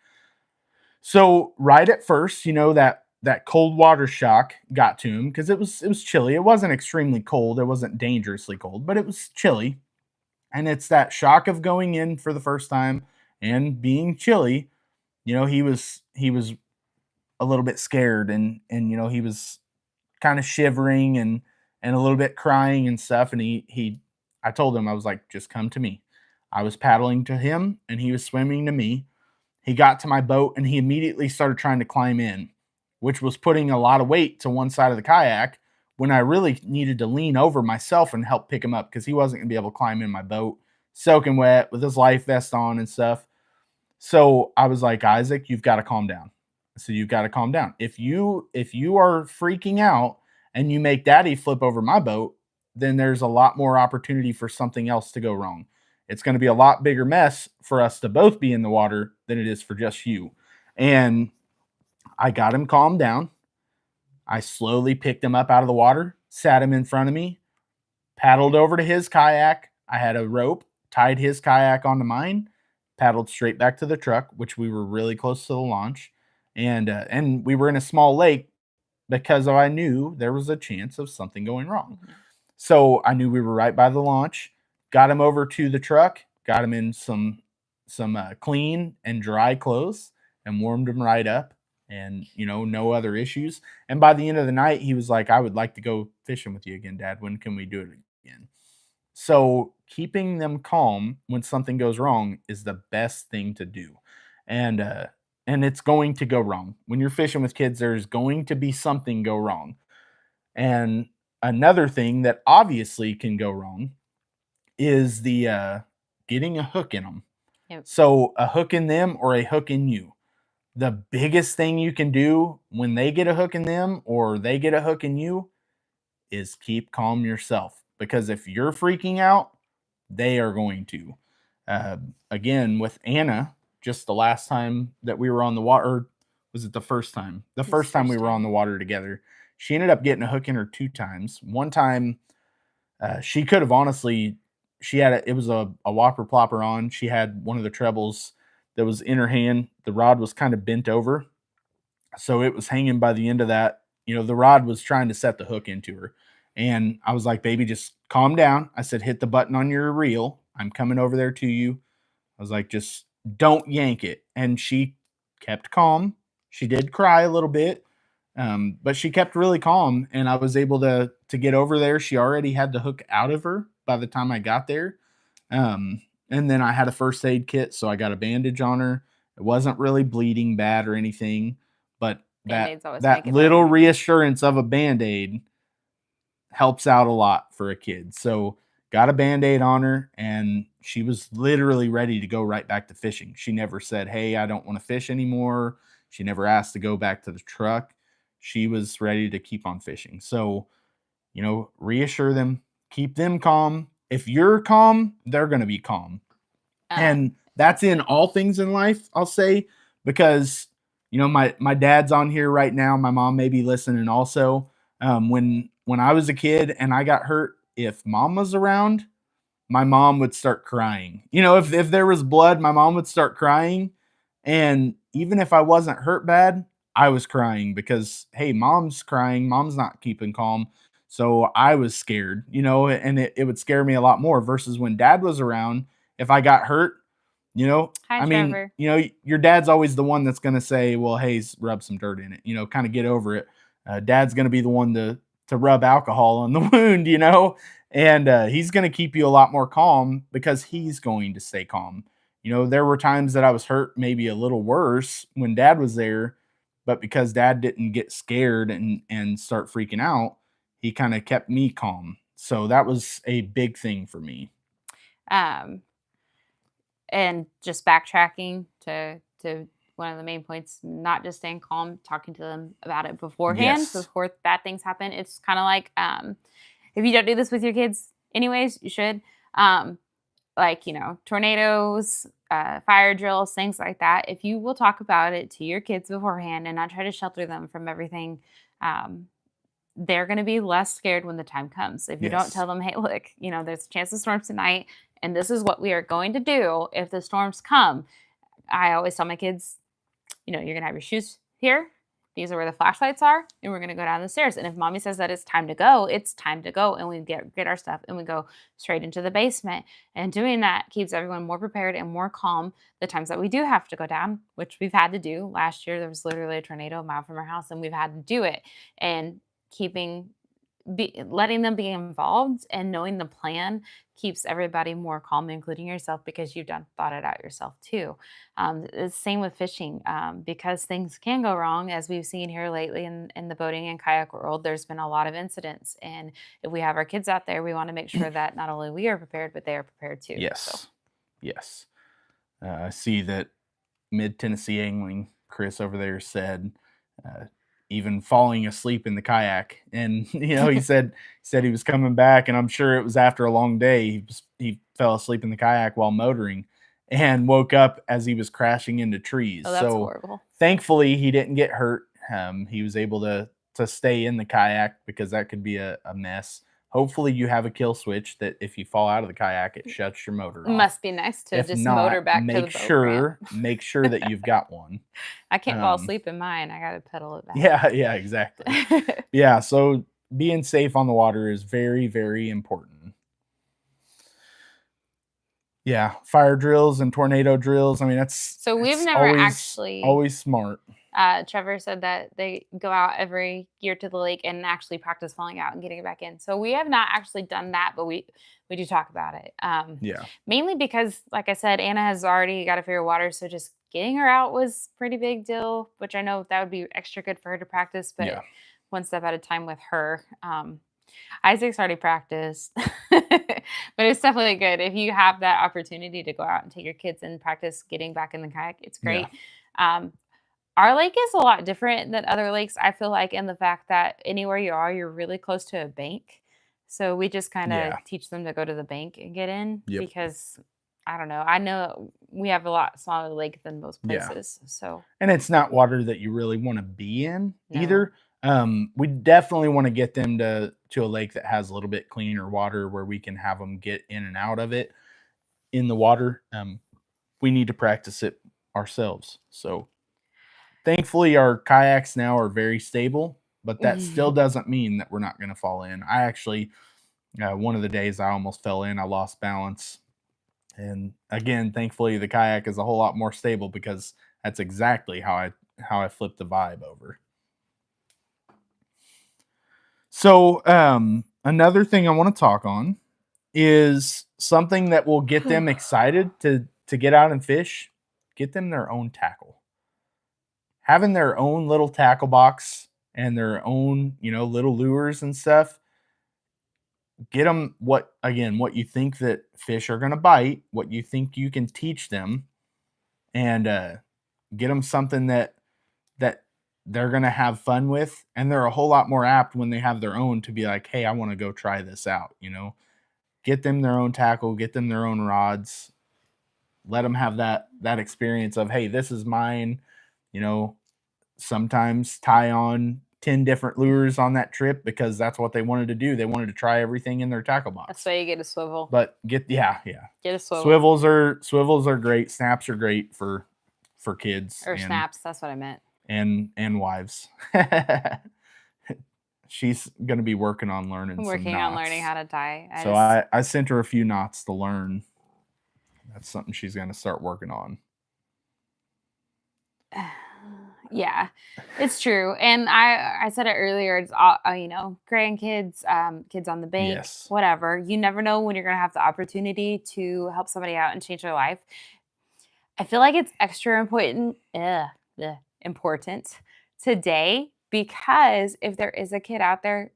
So right at first, that cold water shock got to him because it was chilly. It wasn't extremely cold. It wasn't dangerously cold, but it was chilly. And it's that shock of going in for the first time and being chilly. He was a little bit scared and he was kind of shivering and a little bit crying and stuff. And I told him, I was like, just come to me. I was paddling to him and he was swimming to me. He got to my boat and he immediately started trying to climb in, which was putting a lot of weight to one side of the kayak when I really needed to lean over myself and help pick him up because he wasn't going to be able to climb in my boat, soaking wet with his life vest on and stuff. So I was like, Isaac, you've got to calm down. So you've got to calm down. If you are freaking out and you make Daddy flip over my boat, then there's a lot more opportunity for something else to go wrong. It's going to be a lot bigger mess for us to both be in the water than it is for just you. And I got him calmed down. I slowly picked him up out of the water, sat him in front of me, paddled over to his kayak. I had a rope, tied his kayak onto mine, paddled straight back to the truck, which we were really close to the launch. And we were in a small lake because I knew there was a chance of something going wrong. Mm-hmm. So I knew we were right by the launch, got him over to the truck, got him in some clean and dry clothes and warmed him right up and, no other issues. And by the end of the night, he was like, I would like to go fishing with you again, Dad. When can we do it again? So keeping them calm when something goes wrong is the best thing to do. And it's going to go wrong. When you're fishing with kids, there's going to be something go wrong. And another thing that obviously can go wrong is the getting a hook in them. Yep. So a hook in them or a hook in you. The biggest thing you can do when they get a hook in them or they get a hook in you is keep calm yourself. Because if you're freaking out, they are going to. Again, with Anna, just the last time that we were on the water, or was it the first time? The first time we were on the water together, she ended up getting a hook in her 2 times. One time, she could have honestly, it was a whopper plopper on. She had one of the trebles that was in her hand. The rod was kind of bent over. So it was hanging by the end of that. The rod was trying to set the hook into her. And I was like, baby, just calm down. I said, hit the button on your reel. I'm coming over there to you. I was like, just don't yank it. And she kept calm. She did cry a little bit. But she kept really calm, and I was able to get over there. She already had the hook out of her by the time I got there. And then I had a first aid kit, so I got a bandage on her. It wasn't really bleeding bad or anything, but Band-Aids always that make it little better. reassurance of a Band-Aid helps out a lot for a kid. So got a Band-Aid on her, and she was literally ready to go right back to fishing. She never said, "Hey, I don't want to fish anymore." She never asked to go back to the truck. She was ready to keep on fishing. So, reassure them, keep them calm. If you're calm, they're going to be calm. And that's in all things in life, I'll say, because, my dad's on here right now. My mom may be listening also. When I was a kid and I got hurt, if mom was around, my mom would start crying. If there was blood, my mom would start crying. And even if I wasn't hurt bad, I was crying because, hey, mom's crying. Mom's not keeping calm. So I was scared, and it would scare me a lot more versus when dad was around. If I got hurt, Hi, I mean, Trevor. your dad's always the one that's going to say, well, hey, rub some dirt in it, kind of get over it. Dad's going to be the one to rub alcohol on the wound, and he's going to keep you a lot more calm because he's going to stay calm. There were times that I was hurt maybe a little worse when dad was there, but because dad didn't get scared and start freaking out, he kind of kept me calm. So that was a big thing for me. And just backtracking to one of the main points, not just staying calm, talking to them about it beforehand, Yes. before bad things happen. It's kind of like, if you don't do this with your kids anyways, you should. Like, tornadoes, fire drills, things like that. If you will talk about it to your kids beforehand and not try to shelter them from everything, they're going to be less scared when the time comes. If you don't tell them, hey, look, there's a chance of storms tonight, and this is what we are going to do if the storms come. I always tell my kids, you're going to have your shoes here. These are where the flashlights are, and we're going to go down the stairs. And if mommy says that it's time to go, it's time to go. And we get our stuff and we go straight into the basement. And doing that keeps everyone more prepared and more calm the times that we do have to go down, which we've had to do. Last year, there was literally a tornado a mile from our house, and we've had to do it. And letting them be involved and knowing the plan keeps everybody more calm, including yourself, because you've thought it out yourself too. It's the same with fishing, because things can go wrong, as we've seen here lately in the boating and kayak world. There's been a lot of incidents, and if we have our kids out there, we want to make sure that not only we are prepared, but they are prepared too. Yes. So. Yes. I see that Mid-Tennessee Angling, Chris over there, said even falling asleep in the kayak. And, he said he was coming back, and I'm sure it was after a long day. He fell asleep in the kayak while motoring and woke up as he was crashing into trees. Oh, that's horrible. Thankfully, he didn't get hurt. He was able to stay in the kayak because that could be a mess. Hopefully you have a kill switch that if you fall out of the kayak, it shuts your motor off. Must be nice to If just not, motor back to the boat. Make sure that you've got one. I can't fall asleep in mine. I got to pedal it back. Yeah, exactly. Yeah, so being safe on the water is very, very important. Yeah, fire drills and tornado drills. I mean, we've never always smart. Trevor said that they go out every year to the lake and actually practice falling out and getting it back in. So we have not actually done that, but we do talk about it. Yeah. Mainly because, like I said, Anna has already got a fear of water, so just getting her out was a pretty big deal, which I know that would be extra good for her to practice, but one step at a time with her. Isaac's already practiced, but it's definitely good. If you have that opportunity to go out and take your kids and practice getting back in the kayak, it's great. Yeah. Our lake is a lot different than other lakes, I feel like, in the fact that anywhere you are, you're really close to a bank. So we just kind of teach them to go to the bank and get in because, I don't know. I know we have a lot smaller lake than most places. So, and it's not water that you really want to be in either. We definitely want to get them to a lake that has a little bit cleaner water where we can have them get in and out of it in the water. We need to practice it ourselves. So thankfully our kayaks now are very stable, but that still doesn't mean that we're not going to fall in. I actually, one of the days I almost fell in, I lost balance. And again, thankfully the kayak is a whole lot more stable because that's exactly how I flipped the vibe over. So another thing I want to talk on is something that will get them excited to get out and fish. Get them their own tackle. Having their own little tackle box and their own, little lures and stuff. Get them what you think that fish are going to bite, what you think you can teach them, and get them something that they're going to have fun with. And they're a whole lot more apt when they have their own to be like, hey, I want to go try this out. Get them their own tackle, get them their own rods, let them have that experience of, hey, this is mine. Sometimes tie on 10 different lures on that trip because that's what they wanted to do. They wanted to try everything in their tackle box. That's why you get a swivel. But get a swivel. Swivels are great. Snaps are great for kids. Or snaps, that's what I meant. And wives. She's going to be working on learning learning how to tie. I sent her a few knots to learn. That's something she's going to start working on. Yeah, it's true. And I said it earlier, it's all, grandkids, kids on the bank, whatever. You never know when you're going to have the opportunity to help somebody out and change their life. I feel like it's extra important today because if there is a kid out there,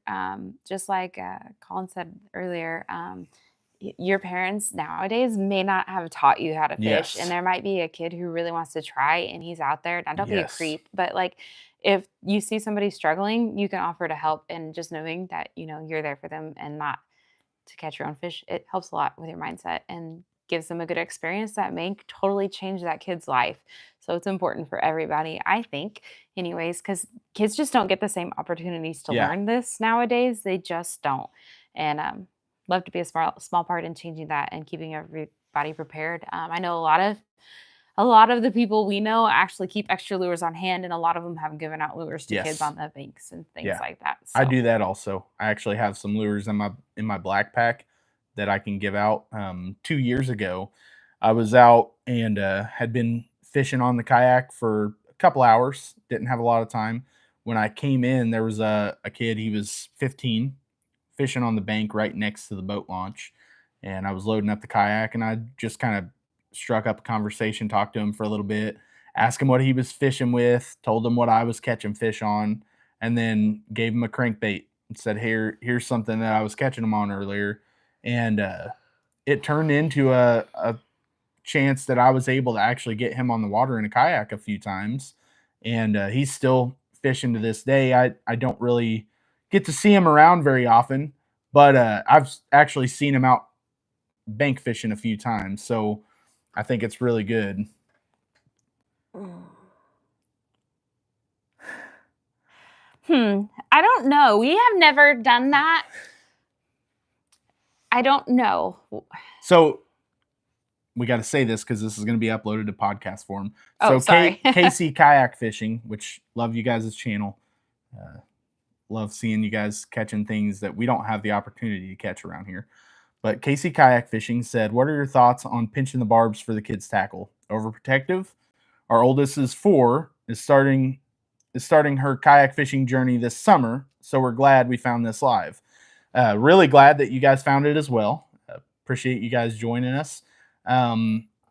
just like Colin said earlier, your parents nowadays may not have taught you how to fish, and there might be a kid who really wants to try and he's out there. Now, don't be a creep, but like if you see somebody struggling, you can offer to help, and just knowing that, you're there for them and not to catch your own fish, it helps a lot with your mindset and gives them a good experience that may totally change that kid's life. So it's important for everybody, I think, anyways, because kids just don't get the same opportunities to learn this nowadays. They just don't. And love to be a small part in changing that and keeping everybody prepared. I know a lot of the people we know actually keep extra lures on hand, and a lot of them have given out lures to kids on the banks and things like that. So. I do that also. I actually have some lures in my black pack that I can give out. 2 years ago, I was out and had been fishing on the kayak for a couple hours. Didn't have a lot of time. When I came in, there was a kid. He was 15, fishing on the bank right next to the boat launch, and I was loading up the kayak, and I just kind of struck up a conversation, talked to him for a little bit, asked him what he was fishing with, told him what I was catching fish on, and then gave him a crankbait and said, here's something that I was catching them on earlier. And it turned into a chance that I was able to actually get him on the water in a kayak a few times. And he's still fishing to this day. I don't really get to see him around very often, but I've actually seen him out bank fishing a few times. So I think it's really good. I don't know. We have never done that. I don't know. So we got to say this because this is going to be uploaded to podcast form. Oh, sorry. Casey Kayak Fishing, which love you guys' channel. Love seeing you guys catching things that we don't have the opportunity to catch around here. But Casey Kayak Fishing said, what are your thoughts on pinching the barbs for the kids' tackle? Overprotective? Our oldest is 4, is starting her kayak fishing journey this summer, so we're glad we found this live. Really glad that you guys found it as well. Appreciate you guys joining us.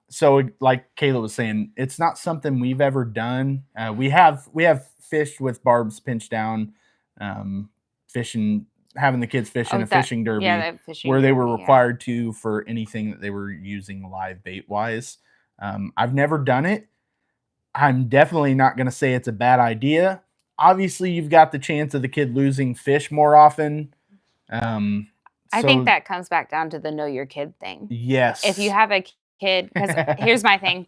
So like Kayla was saying, it's not something we've ever done. We have fished with barbs pinched down, having the kids fish in a fishing derby where they were required to for anything that they were using live bait wise. I've never done it. I'm definitely not going to say it's a bad idea. Obviously, you've got the chance of the kid losing fish more often. I think that comes back down to the know your kid thing. Yes. If you have a kid, because here's my thing.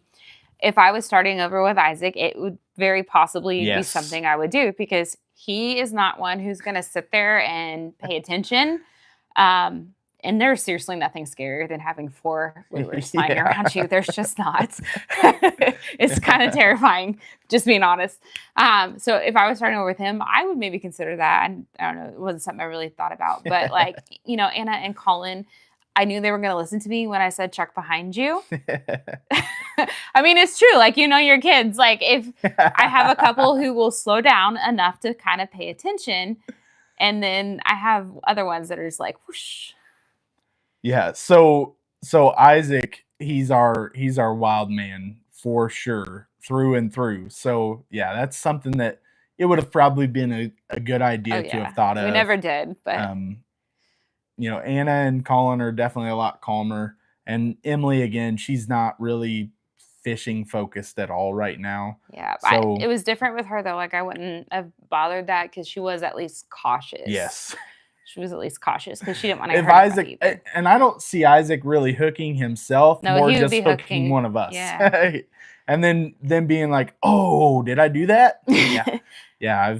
If I was starting over with Isaac, it would very possibly be something I would do because he is not one who's going to sit there and pay attention. And there's seriously nothing scarier than having 4 lures flying around you. There's just not. It's kind of terrifying, just being honest. So if I was starting over with him, I would maybe consider that. I don't know. It wasn't something I really thought about. But like, Anna and Colin, I knew they were going to listen to me when I said check behind you. I mean, it's true. Like, your kids. Like, if I have a couple who will slow down enough to kind of pay attention And then I have other ones that are just like whoosh. Yeah. So Isaac, he's our wild man for sure, through and through. So yeah, that's something that it would have probably been a good idea to have thought of. We never did, but you know, Anna and Colin are definitely a lot calmer. And Emily, again, she's not really fishing focused at all right now. Yeah, so it was different with her though. Like I wouldn't have bothered that because she was at least cautious. Yes, she was at least cautious because she didn't want to hurt Isaac. either. And I don't see Isaac really hooking himself, no, more he would just be hooking one of us. Yeah. And then being like, "Oh, did I do that?" Yeah, yeah.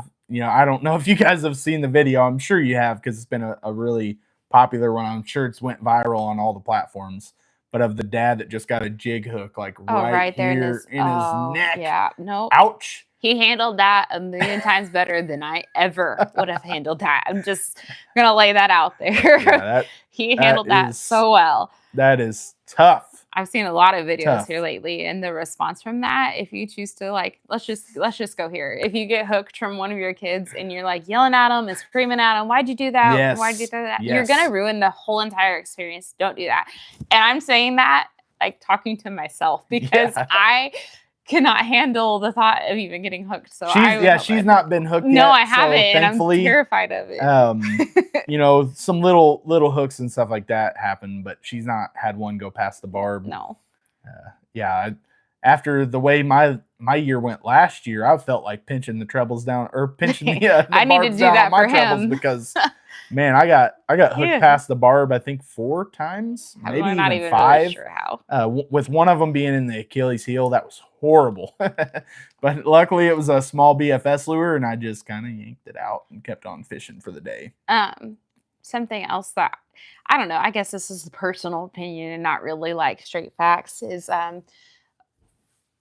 I don't know if you guys have seen the video. I'm sure you have because it's been a really popular one. I'm sure it's went viral on all the platforms. But of the dad that just got a jig hook like right there here in his neck. Yeah, no. Ouch. He handled that a million times better than I ever would have handled that. I'm just gonna lay that out there. Yeah, he handled that so well. That is tough. I've seen a lot of videos here lately, and the response from that, if you choose to like, let's just go here. If you get hooked from one of your kids and you're like yelling at them and screaming at them, why'd you do that? Yes. Why'd you do that? Yes. You're gonna ruin the whole entire experience. Don't do that. And I'm saying that like talking to myself because I cannot handle the thought of even getting hooked. So she's not been hooked yet. No, I haven't, and I'm thankfully, terrified of it. You know, some little hooks and stuff like that happen, but she's not had one go past the barb. No. Yeah. After the way my year went last year, I felt like pinching the trebles down or pinching the I need to do that for him because man, I got hooked past the barb I think 4 times, maybe I'm not even 5. really sure how. With one of them being in the Achilles heel, that was horrible. But luckily it was a small BFS lure and I just kind of yanked it out and kept on fishing for the day. Something else that I don't know, I guess this is a personal opinion and not really like straight facts is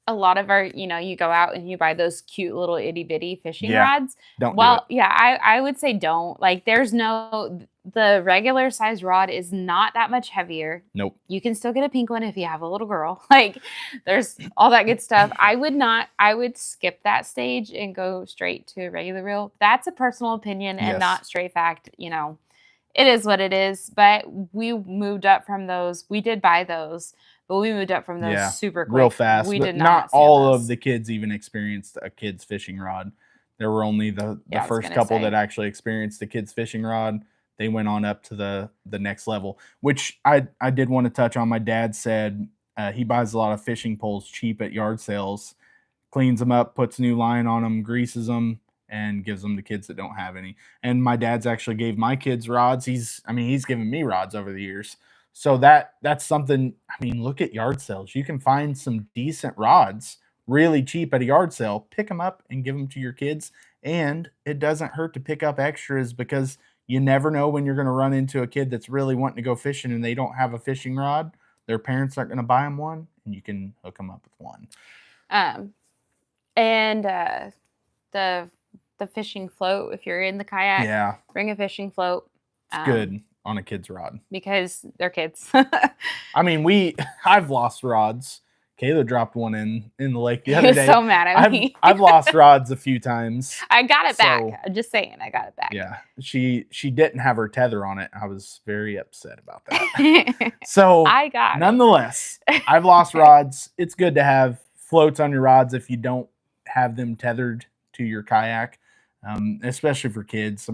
a lot of our, you go out and you buy those cute little itty bitty fishing rods. Don't do it. I would say don't. Like the regular size rod is not that much heavier. Nope. You can still get a pink one if you have a little girl. Like there's all that good stuff. I would skip that stage and go straight to a regular reel. That's a personal opinion and not straight fact. It is what it is, but we moved up from those. We did buy those, but we moved up from those super quick. Real fast. We did not all of the kids even experienced a kid's fishing rod. There were only the first couple that actually experienced the kid's fishing rod. They went on up to the next level, which I did want to touch on. My dad said he buys a lot of fishing poles cheap at yard sales, cleans them up, puts new line on them, greases them, and gives them to kids that don't have any. And my dad's actually gave my kids rods. He's given me rods over the years. So that's something, look at yard sales. You can find some decent rods really cheap at a yard sale. Pick them up and give them to your kids. And it doesn't hurt to pick up extras because you never know when you're going to run into a kid that's really wanting to go fishing and they don't have a fishing rod. Their parents aren't going to buy them one, and you can hook them up with one. And the fishing float, if you're in the kayak, bring a fishing float. It's good on a kid's rod because they're kids. I've lost rods. Kayla dropped one in the lake the other day. So mad at me. I've lost rods a few times. I got it back. I'm just saying, I got it back. Yeah, she didn't have her tether on it. I was very upset about that. So I got nonetheless, I've lost rods. It's good to have floats on your rods if you don't have them tethered to your kayak, especially for kids.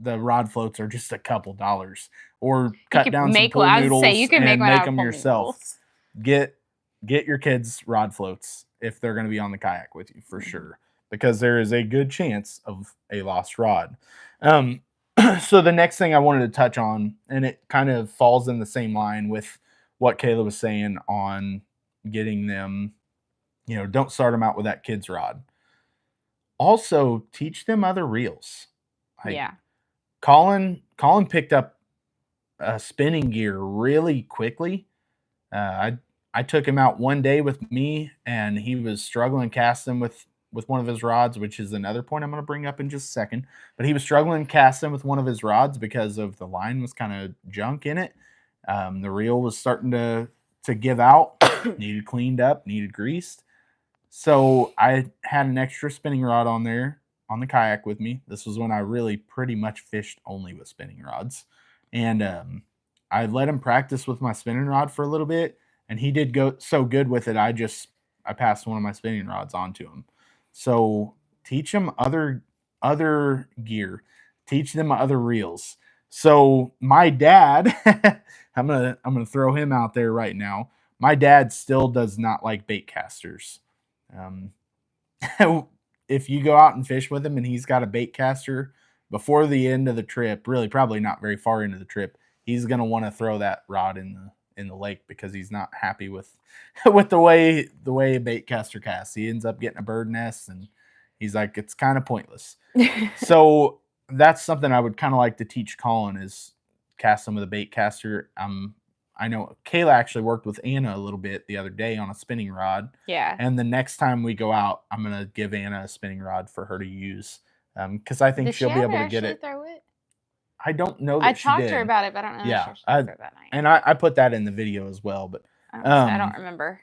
The rod floats are just a couple dollars, or cut down some pool noodles and make them yourself. Get your kids rod floats if they're going to be on the kayak with you for sure, because there is a good chance of a lost rod. So the next thing I wanted to touch on, and it kind of falls in the same line with what Kayla was saying on getting them, don't start them out with that kid's rod. Also, teach them other reels. Colin picked up spinning gear really quickly. I took him out one day with me, and he was struggling casting with one of his rods, which is another point I'm going to bring up in just a second. But he was struggling casting with one of his rods because of the line was kind of junk in it. The reel was starting to give out, needed cleaned up, needed greased. So I had an extra spinning rod on there. on the kayak with me. This was when I really pretty much fished only with spinning rods. And I let him practice with my spinning rod for a little bit, and he did go so good with it. I passed one of my spinning rods on to him. So teach him other gear, teach them other reels. So my dad, I'm gonna throw him out there right now. My dad still does not like bait casters. If you go out and fish with him and he's got a bait caster, before the end of the trip, really probably not very far into the trip, he's gonna want to throw that rod in the lake because he's not happy with with the way a bait caster casts. He ends up getting a bird nest, and he's like, it's kind of pointless. So that's something I would kind of like to teach Colin, is cast some of the bait caster. I know Kayla actually worked with Anna a little bit the other day on a spinning rod. Yeah. And the next time we go out, I'm going to give Anna a spinning rod for her to use. Because I think she'll be able to get it. Throw it? I don't know that I she talked did. to her about it, but I don't know if she threw that night. And I put that in the video as well. But I don't remember.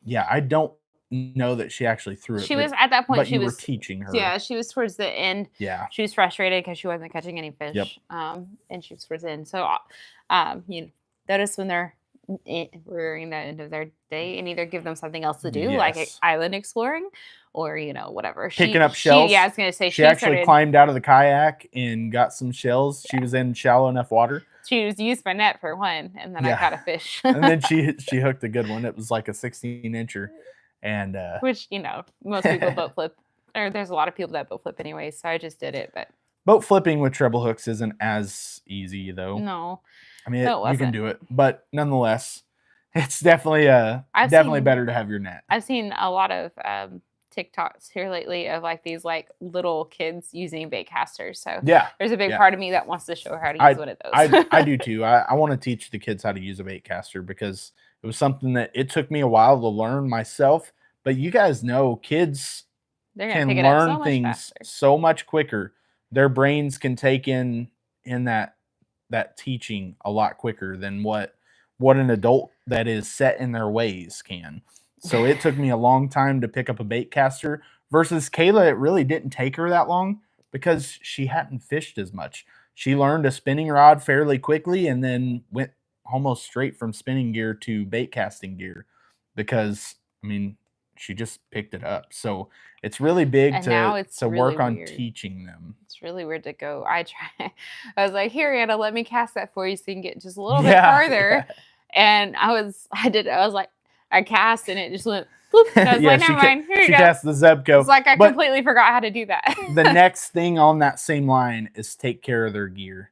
Yeah, I don't know that she actually threw it. She was at that point. But she was teaching her. Yeah, she was towards the end. Yeah, she was frustrated because she wasn't catching any fish. Yep. And she was towards the end. So, you notice when they're rearing the end of their day, and either give them something else to do, like island exploring, or whatever. Picking up shells. I was gonna say she actually climbed out of the kayak and got some shells. She was in shallow enough water. She used my net for one, and then I caught a fish. And then she hooked a good one. It was like a 16-incher, and which most people boat flip, or there's a lot of people that boat flip anyway. So I just did it, but boat flipping with treble hooks isn't as easy though. No. I mean, you can do it, but nonetheless, it's definitely better to have your net. I've seen a lot of TikToks here lately of like these like little kids using bait casters. So there's a big part of me that wants to show her how to use one of those. I do too. I want to teach the kids how to use a bait caster, because it was something that it took me a while to learn myself. But you guys know, kids can learn things so much quicker. Their brains can take in that teaching a lot quicker than what an adult that is set in their ways can. So it took me a long time to pick up a bait caster, versus Kayla. It really didn't take her that long because she hadn't fished as much. She learned a spinning rod fairly quickly, and then went almost straight from spinning gear to bait casting gear, because I mean, she just picked it up. So it's really big to work on teaching them. It's really weird to go. I was like, here, Anna, let me cast that for you so you can get just a little bit farther. And I cast, and it just went bloop. And I was like, never mind. Here you go. She cast the Zebco. It's like I completely forgot how to do that. The next thing on that same line is take care of their gear,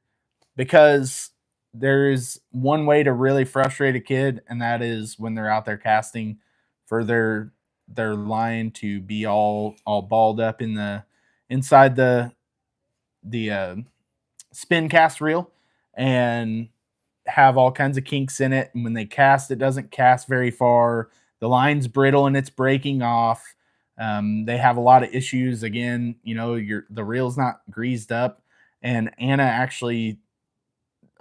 because there's one way to really frustrate a kid, and that is when they're out there casting for their line to be all balled up inside the spin cast reel, and have all kinds of kinks in it. And when they cast, it doesn't cast very far. The line's brittle and it's breaking off. They have a lot of issues. Again, the reel's not greased up. And Anna actually,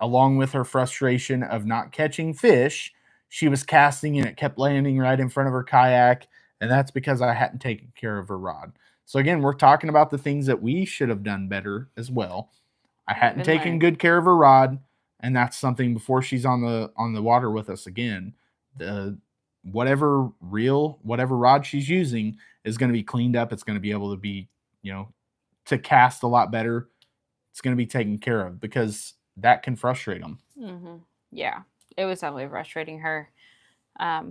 along with her frustration of not catching fish, she was casting and it kept landing right in front of her kayak. And that's because I hadn't taken care of her rod. So again, we're talking about the things that we should have done better as well. I hadn't taken good care of her rod. And that's something before she's on the water with us again. Whatever rod she's using is going to be cleaned up. It's going to be able to be, to cast a lot better. It's going to be taken care of, because that can frustrate them. Mm-hmm. Yeah, it was definitely frustrating her. A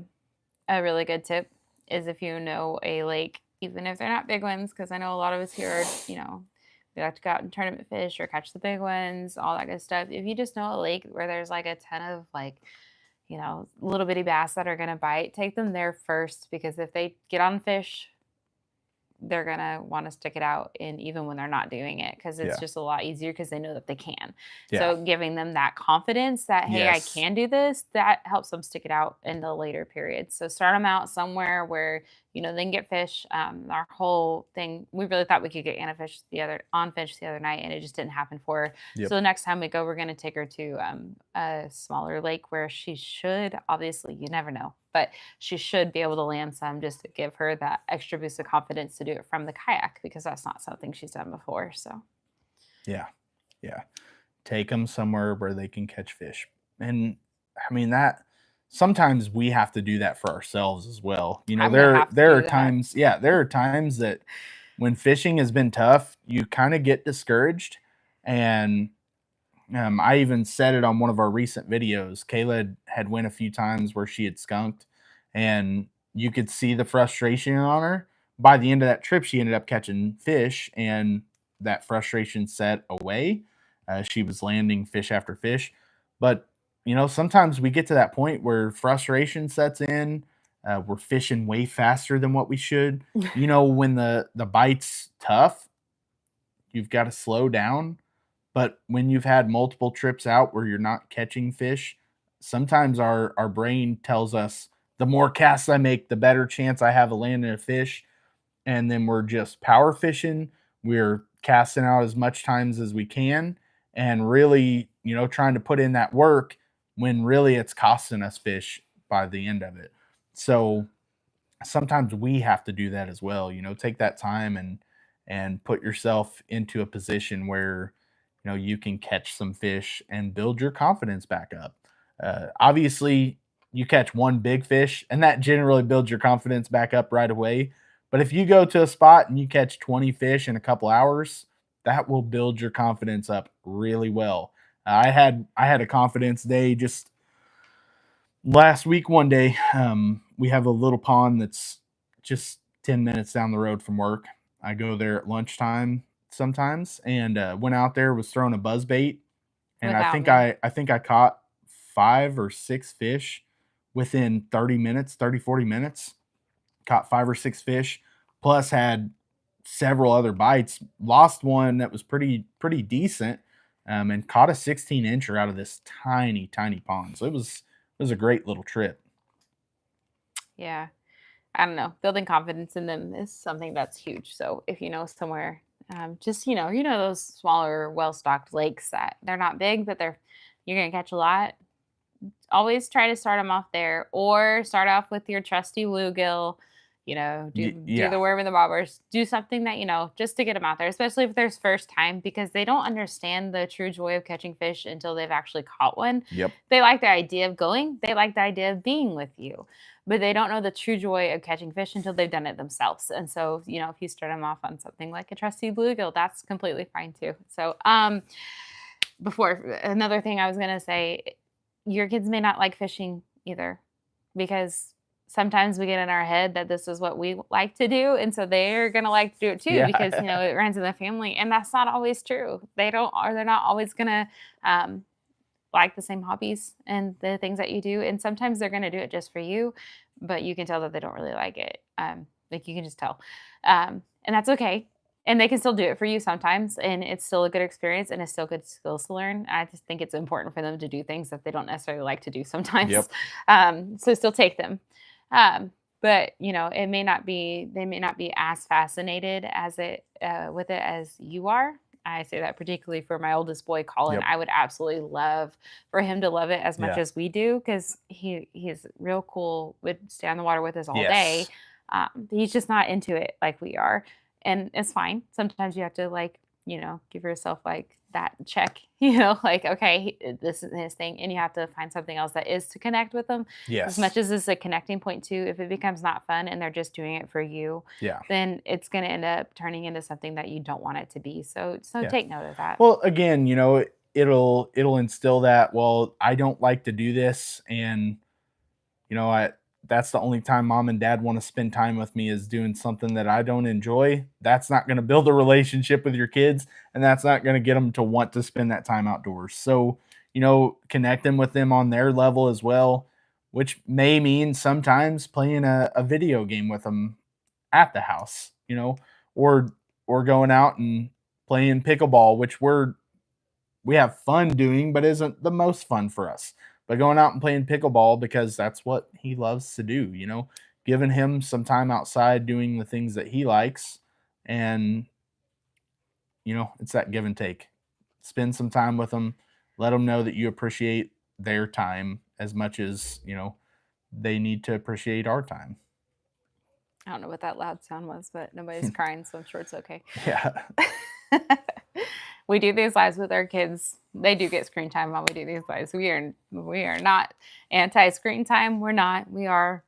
really good tip is, if you know a lake, even if they're not big ones, because I know a lot of us here are, we like to go out and tournament fish or catch the big ones, all that good stuff. If you just know a lake where there's like a ton of little bitty bass that are going to bite, take them there first, because if they get on fish, they're going to want to stick it out, and even when they're not doing it, because it's just a lot easier because they know that they can. Yeah. So giving them that confidence that, hey, I can do this, that helps them stick it out in the later periods. So start them out somewhere where, they can get fish. Our whole thing, we really thought we could get Anna fish the other night, and it just didn't happen for her. Yep. So the next time we go, we're going to take her to a smaller lake where she should, obviously, you never know, but she should be able to land some just to give her that extra boost of confidence to do it from the kayak, because that's not something she's done before. So Yeah. Take them somewhere where they can catch fish. And I mean, that sometimes we have to do that for ourselves as well. I'm gonna have to There are do that. times, there are times that when fishing has been tough, you kind of get discouraged. And I even said it on one of our recent videos. Kayla had went a few times where she had skunked, and you could see the frustration on her. By the end of that trip, she ended up catching fish, and that frustration set away. She was landing fish after fish. But, sometimes we get to that point where frustration sets in. We're fishing way faster than what we should. When the bite's tough, you've got to slow down. But when you've had multiple trips out where you're not catching fish, sometimes our brain tells us the more casts I make, the better chance I have of landing a fish. And then we're just power fishing. We're casting out as much times as we can and really, trying to put in that work when really it's costing us fish by the end of it. So sometimes we have to do that as well, take that time and put yourself into a position where you can catch some fish and build your confidence back up. Obviously, you catch one big fish, and that generally builds your confidence back up right away. But if you go to a spot and you catch 20 fish in a couple hours, that will build your confidence up really well. I had a confidence day just last week. One day, we have a little pond that's just 10 minutes down the road from work. I go there at lunchtime sometimes, and went out there, was throwing a buzz bait, and I Without think me. I think I caught 5 or 6 fish within 30 minutes, 30 40 minutes. Caught 5 or 6 fish, plus had several other bites. Lost one that was pretty decent, and caught a 16 incher out of this tiny pond. So it was a great little trip. Yeah. I don't know. Building confidence in them is something that's huge. So if you know somewhere, just those smaller, well-stocked lakes that they're not big, but you're gonna catch a lot. Always try to start them off there, or start off with your trusty bluegill. Do the Yeah. worm and the bobbers. Do something that just to get them out there, especially if there's first time, because they don't understand the true joy of catching fish until they've actually caught one. Yep. They like the idea of going. They like the idea of being with you, but they don't know the true joy of catching fish until they've done it themselves. And so, if you start them off on something like a trusty bluegill, that's completely fine too. So, before another thing I was gonna say, your kids may not like fishing either, because sometimes we get in our head that this is what we like to do, and so they're gonna like to do it too, because Yeah. it runs in the family, and that's not always true. They're not always gonna like the same hobbies and the things that you do, and sometimes they're gonna do it just for you, but you can tell that they don't really like it. Like, you can just tell, and that's okay. And they can still do it for you sometimes, and it's still a good experience, and it's still good skills to learn. I just think it's important for them to do things that they don't necessarily like to do sometimes. Yep. So still take them. But it may not be they may not be as fascinated as it with it as you are. I say that particularly for my oldest boy, Colin. Yep. I would absolutely love for him to love it as much Yeah. as we do, because he's real cool, would stay on the water with us all day. Yes. He's just not into it like we are, and it's fine. Sometimes you have to give yourself like that check, like, okay, this is his thing, and you have to find something else that is to connect with them. As much Yes. as it's a connecting point too, if it becomes not fun and they're just doing it for you, Yeah. then it's going to end up turning into something that you don't want it to be. So Yeah. take note of that. Well, again, it'll instill that, well, I don't like to do this, and I that's the only time mom and dad want to spend time with me is doing something that I don't enjoy. That's not going to build a relationship with your kids, and that's not going to get them to want to spend that time outdoors. So, connecting with them on their level as well, which may mean sometimes playing a video game with them at the house, or going out and playing pickleball, which we have fun doing, but isn't the most fun for us. But going out and playing pickleball because that's what he loves to do, giving him some time outside doing the things that he likes. And, it's that give and take. Spend some time with them, let them know that you appreciate their time as much as, they need to appreciate our time. I don't know what that loud sound was, but nobody's crying, so I'm sure it's okay. Yeah. We do these lives with our kids. They do get screen time while we do these lives. We are not anti-screen time. We're not. We are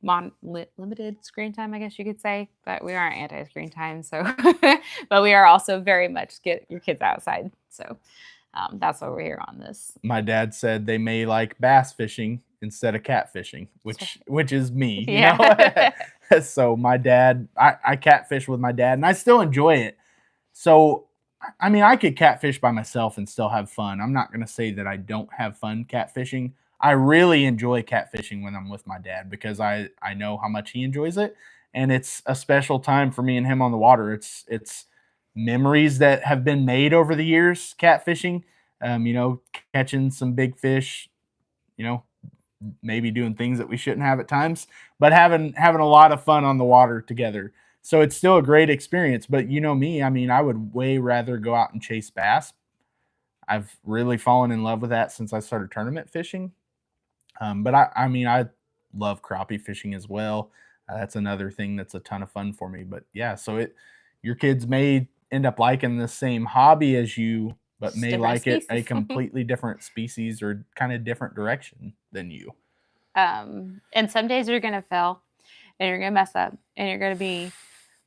limited screen time, I guess you could say, but we aren't anti-screen time. So, but we are also very much get your kids outside. So that's why we're here on this. My dad said they may like bass fishing instead of catfishing, which is me, you know? So my dad, I catfish with my dad, and I still enjoy it. So, I mean, I could catfish by myself and still have fun. I'm not going to say that I don't have fun catfishing. I really enjoy catfishing when I'm with my dad because I know how much he enjoys it, and it's a special time for me and him on the water. It's memories that have been made over the years catfishing. You know, catching some big fish, you know, maybe doing things that we shouldn't have at times, but having a lot of fun on the water together. So it's still a great experience. But you know me, I mean, I would way rather go out and chase bass. I've really fallen in love with that since I started tournament fishing. But I mean, I love crappie fishing as well. That's another thing that's a ton of fun for me. But yeah, so your kids may end up liking the same hobby as you, but Just may different like it a species. completely different species or kind of different direction than you. And some days you're going to fail and you're going to mess up and you're going to be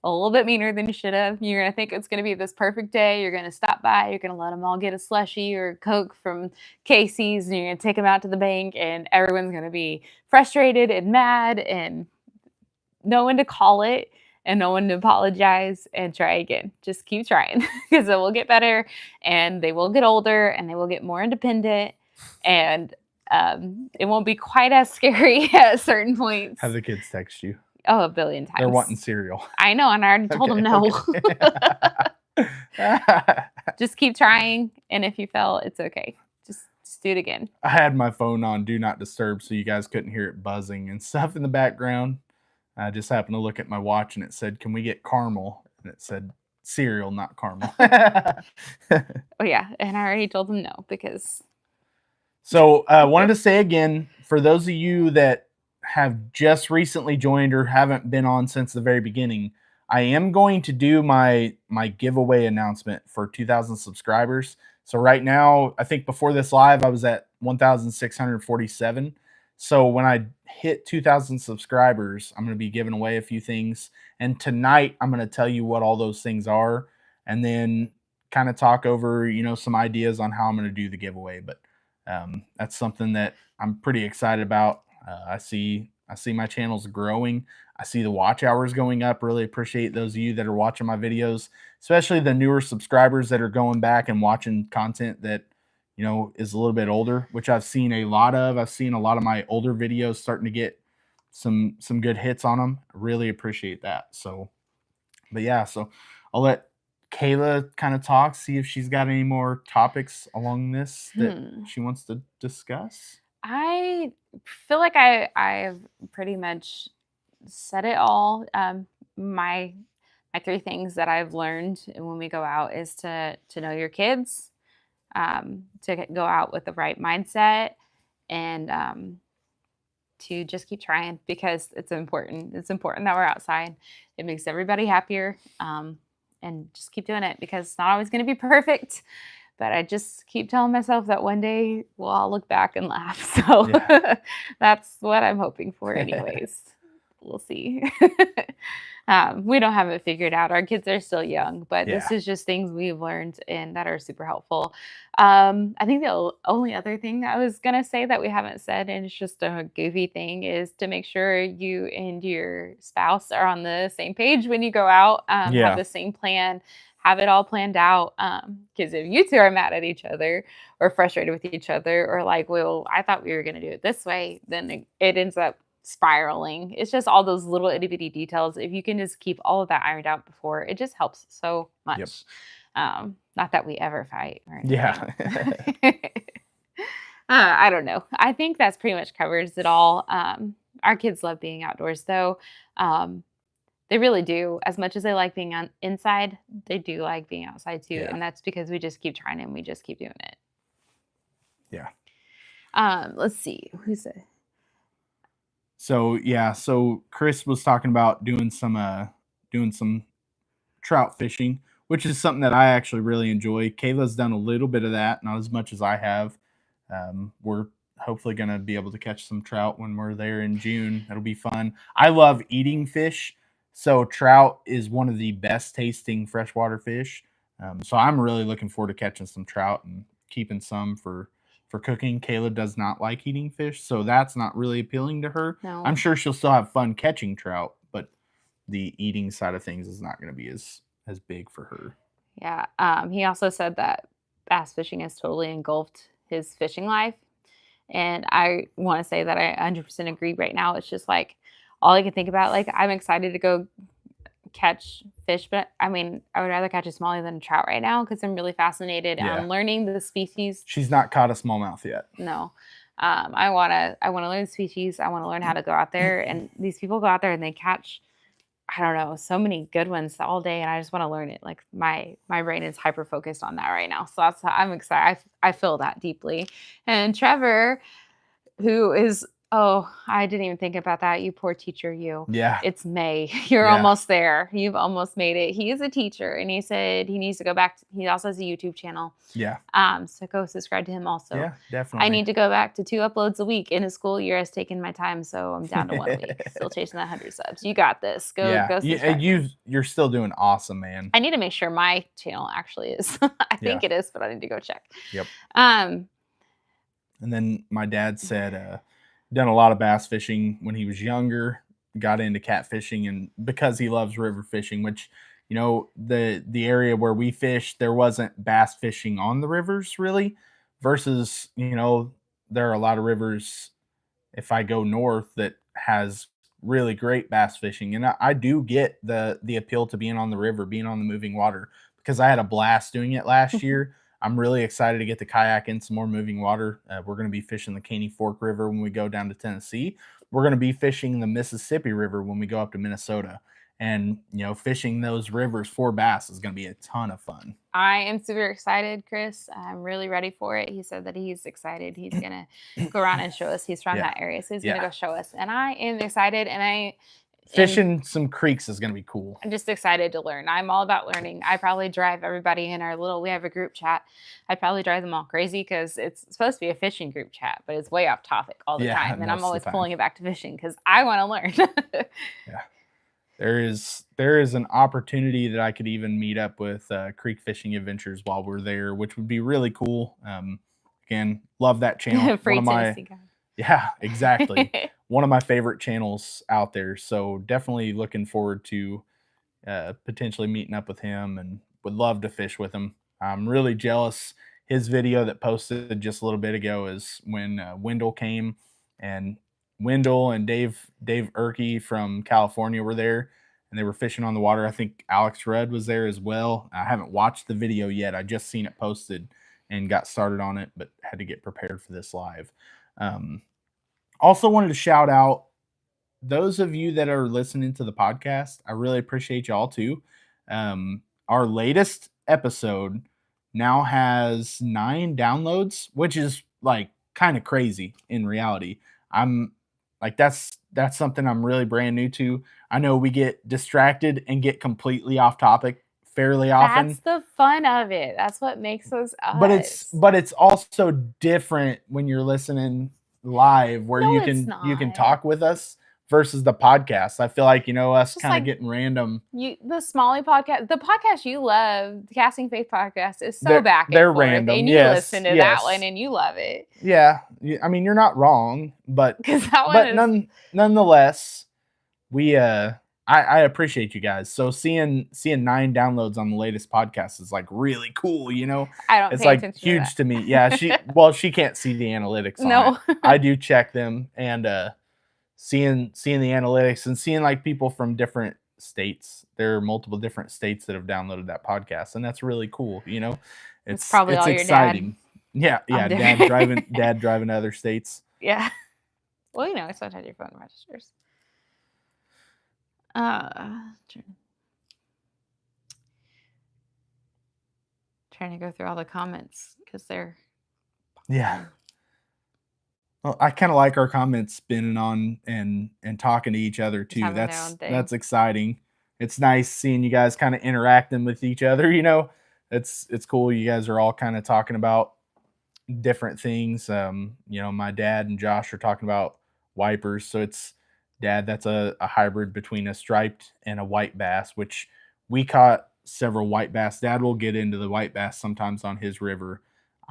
a little bit meaner than you should have. You're going to think it's going to be this perfect day. You're going to stop by. You're going to let them all get a slushie or a Coke from Casey's, and you're going to take them out to the bank, and everyone's going to be frustrated and mad and no one to call it and no one to apologize, and try again. Just keep trying because it will get better, and they will get older, and they will get more independent, and it won't be quite as scary at certain points. Have the kids text you? Oh, a billion times. They're wanting cereal. I know, and I already told them no. Just keep trying, and if you fail, it's okay. Just do it again. I had my phone on Do Not Disturb so you guys couldn't hear it buzzing and stuff in the background. I just happened to look at my watch, and it said, "Can we get caramel?" And it said cereal, not caramel. Oh, yeah, and I already told them no because... So I wanted to say again, for those of you that have just recently joined or haven't been on since the very beginning, I am going to do my giveaway announcement for 2,000 subscribers. So right now, I think before this live, I was at 1,647. So when I hit 2,000 subscribers, I'm going to be giving away a few things. And tonight, I'm going to tell you what all those things are, and then kind of talk over, you know, some ideas on how I'm going to do the giveaway. But that's something that I'm pretty excited about. I see my channels growing. I see the watch hours going up. Really appreciate those of you that are watching my videos, especially the newer subscribers that are going back and watching content that, you know, is a little bit older, which I've seen a lot of. I've seen a lot of my older videos starting to get some good hits on them. I really appreciate that. So, but yeah, so I'll let Kayla kind of talk, see if she's got any more topics along this that she wants to discuss. I feel like I've pretty much said it all. My 3 things that I've learned when we go out is to know your kids, to go out with the right mindset, and to just keep trying because it's important. It's important that we're outside. It makes everybody happier. And just keep doing it because it's not always going to be perfect. But I just keep telling myself that one day we'll all look back and laugh. So yeah. That's what I'm hoping for anyways. We'll see. We don't have it figured out. Our kids are still young, but this is just things we've learned and that are super helpful. I think the only other thing I was going to say that we haven't said, and it's just a goofy thing, is to make sure you and your spouse are on the same page when you go out, have the same plan, have it all planned out. Because if you two are mad at each other or frustrated with each other or like, well, I thought we were going to do it this way, then it ends up spiraling. It's just all those little itty bitty details. If you can just keep all of that ironed out before, it just helps so much. Not that we ever fight or anything. Yeah. I don't know. I think that's pretty much covers it all. Our kids love being outdoors though. They really do. As much as they like being inside, they do like being outside too. And that's because we just keep trying and we just keep doing it. Yeah. Let's see. Who's it? So yeah, so Chris was talking about doing some trout fishing, which is something that I actually really enjoy. Kayla's done a little bit of that, not as much as I have. We're hopefully going to be able to catch some trout when we're there in June. It'll be fun. I love eating fish, so trout is one of the best tasting freshwater fish. So I'm really looking forward to catching some trout and keeping some for cooking. Kayla does not like eating fish, so that's not really appealing to her. No. I'm sure she'll still have fun catching trout, but the eating side of things is not going to be as big for her. Yeah. He also said that bass fishing has totally engulfed his fishing life. And I want to say that I 100% agree right now. It's just like all I can think about. Like, I'm excited to go catch fish, but I mean, I would rather catch a smallie than a trout right now because I'm really fascinated on learning the species. She's not caught a smallmouth yet. No. I wanna learn the species. I want to learn how to go out there. And these people go out there and they catch, I don't know, so many good ones all day, and I just want to learn it. Like my brain is hyper focused on that right now. So that's how I'm excited. I feel that deeply. And Trevor, who is, oh, I didn't even think about that. You poor teacher, you. Yeah. It's May. You're almost there. You've almost made it. He is a teacher, and he said he needs to go back. He also has a YouTube channel. Yeah. So go subscribe to him also. Yeah, definitely. I need to go back to 2 uploads a week. In a school year has taken my time, so I'm down to 1 week. Still chasing that 100 subs. You got this. Go subscribe. You're still doing awesome, man. I need to make sure my channel actually is. I think it is, but I need to go check. Yep. And then my dad said done a lot of bass fishing when he was younger, got into catfishing, and because he loves river fishing, which, you know, the area where we fish, there wasn't bass fishing on the rivers really, versus, you know, there are a lot of rivers if I go north that has really great bass fishing. And I do get the appeal to being on the river, being on the moving water, because I had a blast doing it last year. I'm really excited to get the kayak in some more moving water. We're going to be fishing the Caney Fork River when we go down to Tennessee. We're going to be fishing the Mississippi River when we go up to Minnesota. And, you know, fishing those rivers for bass is going to be a ton of fun. I am super excited, Chris. I'm really ready for it. He said that he's excited. He's going to go around and show us. He's from that area, so he's going to go show us. And I am excited, and fishing some creeks is going to be cool. I'm just excited to learn. I'm all about learning. I probably drive everybody in our we have a group chat. I probably drive them all crazy because it's supposed to be a fishing group chat, but it's way off topic all the time. And I'm always pulling it back to fishing because I want to learn. Yeah. There is an opportunity that I could even meet up with Creek Fishing Adventures while we're there, which would be really cool. Again, love that channel. Free Tennessee guy. Yeah, exactly. One of my favorite channels out there. So definitely looking forward to potentially meeting up with him, and would love to fish with him. I'm really jealous. His video that posted just a little bit ago is when Wendell came, and Wendell and Dave Erkey from California were there, and they were fishing on the water. I think Alex Rudd was there as well. I haven't watched the video yet. I just seen it posted and got started on it, but had to get prepared for this live. Also wanted to shout out those of you that are listening to the podcast. I really appreciate y'all too. Our latest episode now has 9 downloads, which is like kind of crazy in reality. I'm like, that's something I'm really brand new to. I know we get distracted and get completely off topic fairly often. That's the fun of it. That's what makes us us. But it's also different when you're listening live, where you can talk with us versus the podcast. I feel like, you know, us kind of getting random. The Smalley podcast, the podcast you love, the Casting Faith podcast, is so back and they're forth, random, and you listen to that one and you love it. Yeah, I mean, you're not wrong, but nonetheless, we I appreciate you guys. So seeing 9 downloads on the latest podcast is like really cool, you know. It's like huge to me. Yeah, she can't see the analytics. No, I do check them, and seeing the analytics and seeing like people from different states. There are multiple different states that have downloaded that podcast, and that's really cool. You know, it's probably all exciting. Your dad. Yeah, dad driving to other states. Yeah. Well, you know, sometimes your phone registers. Trying to go through all the comments because they're Well, I kind of like our comments spinning on and talking to each other too. having their own thing. That's exciting. It's nice seeing you guys kind of interacting with each other. It's cool. You guys are all kind of talking about different things. My dad and Josh are talking about wipers. So it's dad, that's a hybrid between a striped and a white bass, which we caught several white bass. Dad will get into the white bass sometimes on his river.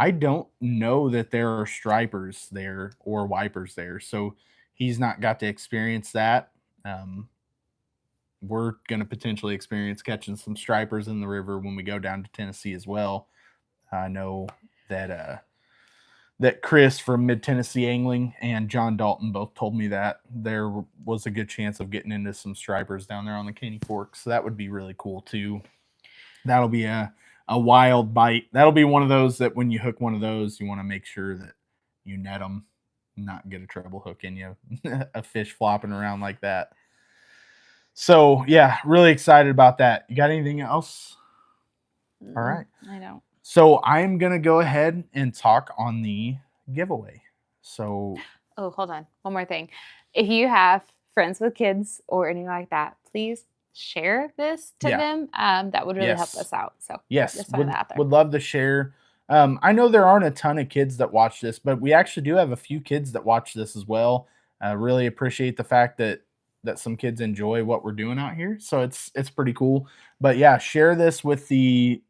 I don't know that there are stripers there or wipers there. So he's not got to experience that. We're going to potentially experience catching some stripers in the river when we go down to Tennessee as well. I know that Chris from Mid Tennessee Angling and John Dalton both told me that there was a good chance of getting into some stripers down there on the Caney Fork. So that would be really cool too. That'll be a wild bite. That'll be one of those that when you hook one of those, you want to make sure that you net them, not get a treble hook in you, a fish flopping around like that. So yeah, really excited about that. You got anything else? All right. I don't. So I'm going to go ahead and talk on the giveaway. So. Oh, hold on. One more thing. If you have friends with kids or anything like that, please share this to them. That would really help us out. So yes, just that out there. Would love to share. I know there aren't a ton of kids that watch this, but we actually do have a few kids that watch this as well. Really appreciate the fact that some kids enjoy what we're doing out here. So it's pretty cool. But yeah, share this with the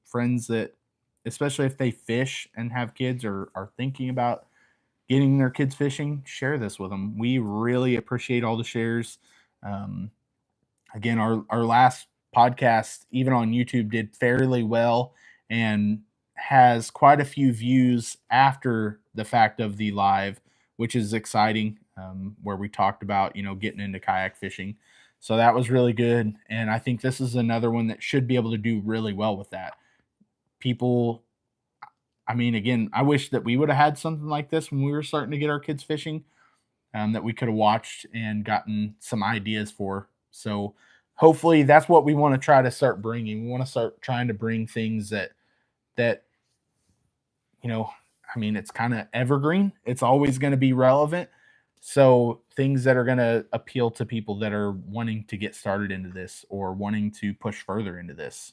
friends that, especially if they fish and have kids or are thinking about getting their kids fishing, share this with them. We really appreciate all the shares. Again, our last podcast, even on YouTube, did fairly well and has quite a few views after the fact of the live, which is exciting, where we talked about, getting into kayak fishing. So that was really good. And I think this is another one that should be able to do really well with that. People, I mean, again, I wish that we would have had something like this when we were starting to get our kids fishing, that we could have watched and gotten some ideas for. So hopefully that's what we want to try to start bringing. We want to start trying to bring things that it's kind of evergreen. It's always going to be relevant. So things that are going to appeal to people that are wanting to get started into this or wanting to push further into this.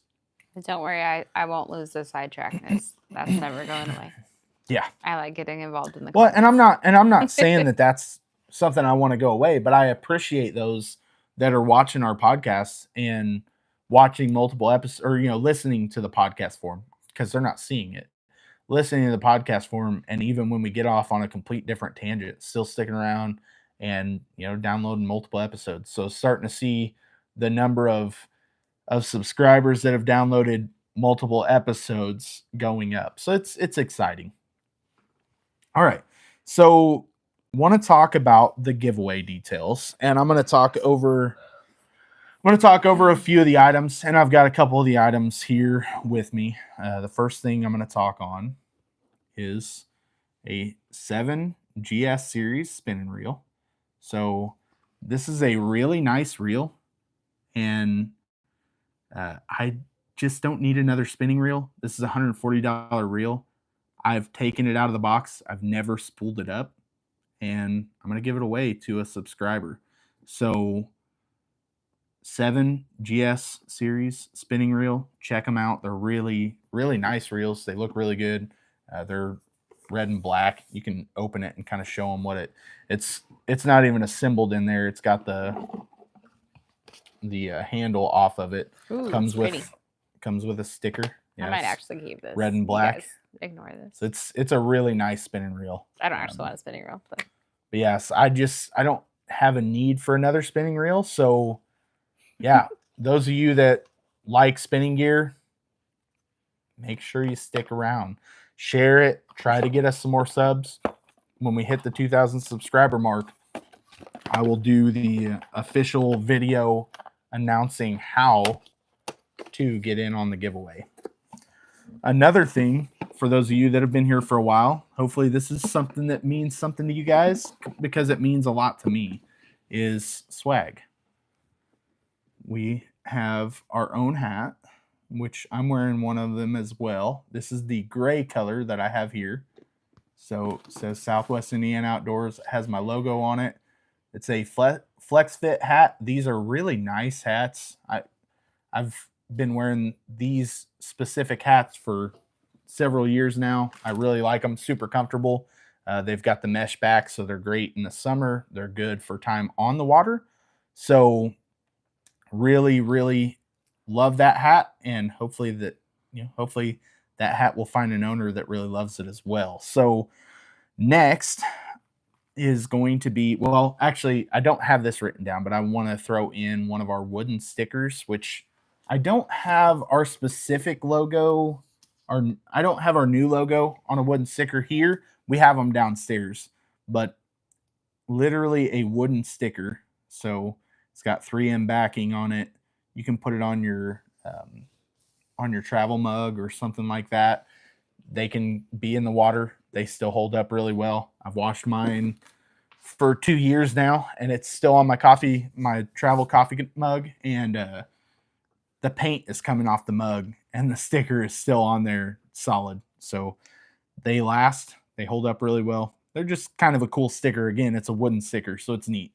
But don't worry, I won't lose the sidetrackness. That's never going away. Yeah. I like getting involved in the comments. And I'm not saying that that's something I want to go away, but I appreciate those that are watching our podcasts and watching multiple episodes or, listening to the podcast form because they're not seeing it. Listening to the podcast form, and even when we get off on a complete different tangent, still sticking around and, downloading multiple episodes. So starting to see the number of subscribers that have downloaded multiple episodes going up. So it's exciting. All right. So want to talk about the giveaway details, and I'm going to talk over a few of the items, and I've got a couple of the items here with me. The first thing I'm going to talk on is a 7 GS series spinning reel. So this is a really nice reel, and I just don't need another spinning reel. This is a $140 reel. I've taken it out of the box. I've never spooled it up, and I'm going to give it away to a subscriber. So 7 GS series spinning reel. Check them out. They're really, really nice reels. They look really good. They're red and black. You can open it and kind of show them what it's not even assembled in there. It's got the handle off of it. Ooh, comes with a sticker. Yes. I might actually keep this. Red and black. Ignore this. So it's a really nice spinning reel. I don't actually want a spinning reel, but yes, I don't have a need for another spinning reel. So yeah, those of you that like spinning gear, make sure you stick around. Share it. Try to get us some more subs. When we hit the 2,000 subscriber mark, I will do the official video announcing how to get in on the giveaway. Another thing, for those of you that have been here for a while, hopefully this is something that means something to you guys because it means a lot to me, is swag. We have our own hat, which I'm wearing one of them as well. This is the gray color that I have here. So it says Southwest Indiana Outdoors. It has my logo on it. It's a flex fit hat. These are really nice hats. I've been wearing these specific hats for several years now. I really like them. Super comfortable. They've got the mesh back, so they're great in the summer. They're good for time on the water. So really, really love that hat, and hopefully that hat will find an owner that really loves it as well. So next is going to be, well, actually, I don't have this written down, but I want to throw in one of our wooden stickers, which I don't have our specific logo, I don't have our new logo on a wooden sticker here. We have them downstairs, but literally a wooden sticker. So it's got 3M backing on it. You can put it on your travel mug or something like that. They can be in the water. They still hold up really well. I've washed mine for 2 years now, and it's still on my travel coffee mug, and the paint is coming off the mug, and the sticker is still on there solid. So they last. They hold up really well. They're just kind of a cool sticker. Again, it's a wooden sticker, so it's neat.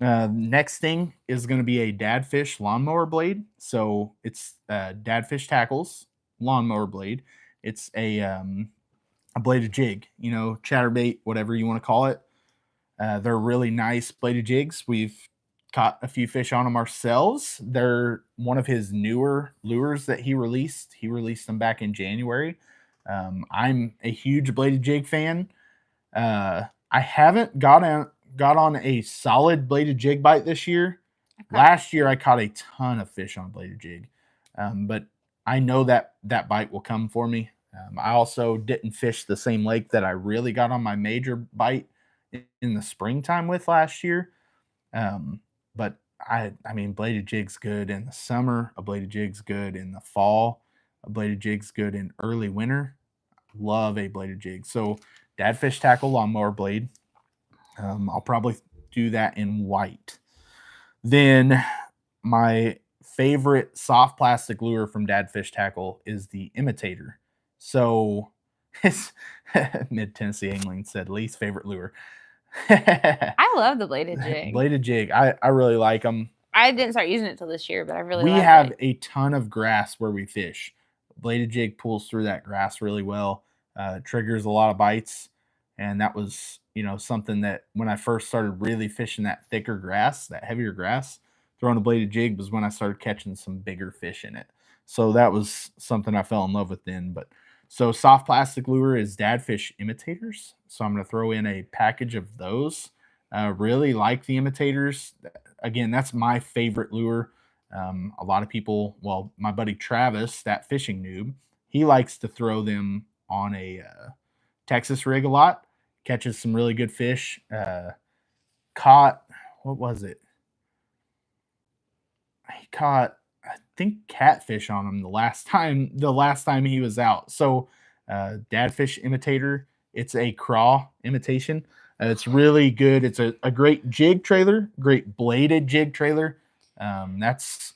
Next thing is going to be a Dadfish lawnmower blade. So it's Dadfish tackles lawnmower blade. It's a bladed jig, chatterbait, whatever you want to call it. They're really nice bladed jigs. We've caught a few fish on them ourselves. They're one of his newer lures that he released. He released them back in January. I'm a huge bladed jig fan. I haven't got on a solid bladed jig bite this year. Last year I caught a ton of fish on a bladed jig, but I know that bite will come for me. I also didn't fish the same lake that I really got on my major bite in the springtime with last year. But I mean, bladed jig's good in the summer. A bladed jig's good in the fall. A bladed jig's good in early winter. Love a bladed jig. So Dadfish tackle lawnmower blade. I'll probably do that in white. Then my favorite soft plastic lure from Dadfish Tackle is the Imitator. So it's Mid Tennessee Angling said least favorite lure. I love the bladed jig. Bladed jig. I really like them. I didn't start using it till this year, but I really We like have it. a ton of grass where we fish. Bladed jig pulls through that grass really well. Triggers a lot of bites. And that was, something that when I first started really fishing that thicker grass, that heavier grass, throwing a bladed jig was when I started catching some bigger fish in it. So that was something I fell in love with then. But so soft plastic lure is Dadfish imitators. So I'm going to throw in a package of those. Really like the imitators. Again, that's my favorite lure. A lot of people, well, my buddy Travis, that fishing noob, he likes to throw them on a Texas rig a lot. Catches some really good fish. Caught, what was it? He caught, I think, catfish on him the last time he was out. So Dadfish imitator. It's a craw imitation. It's really good. It's a great jig trailer, great bladed jig trailer. That's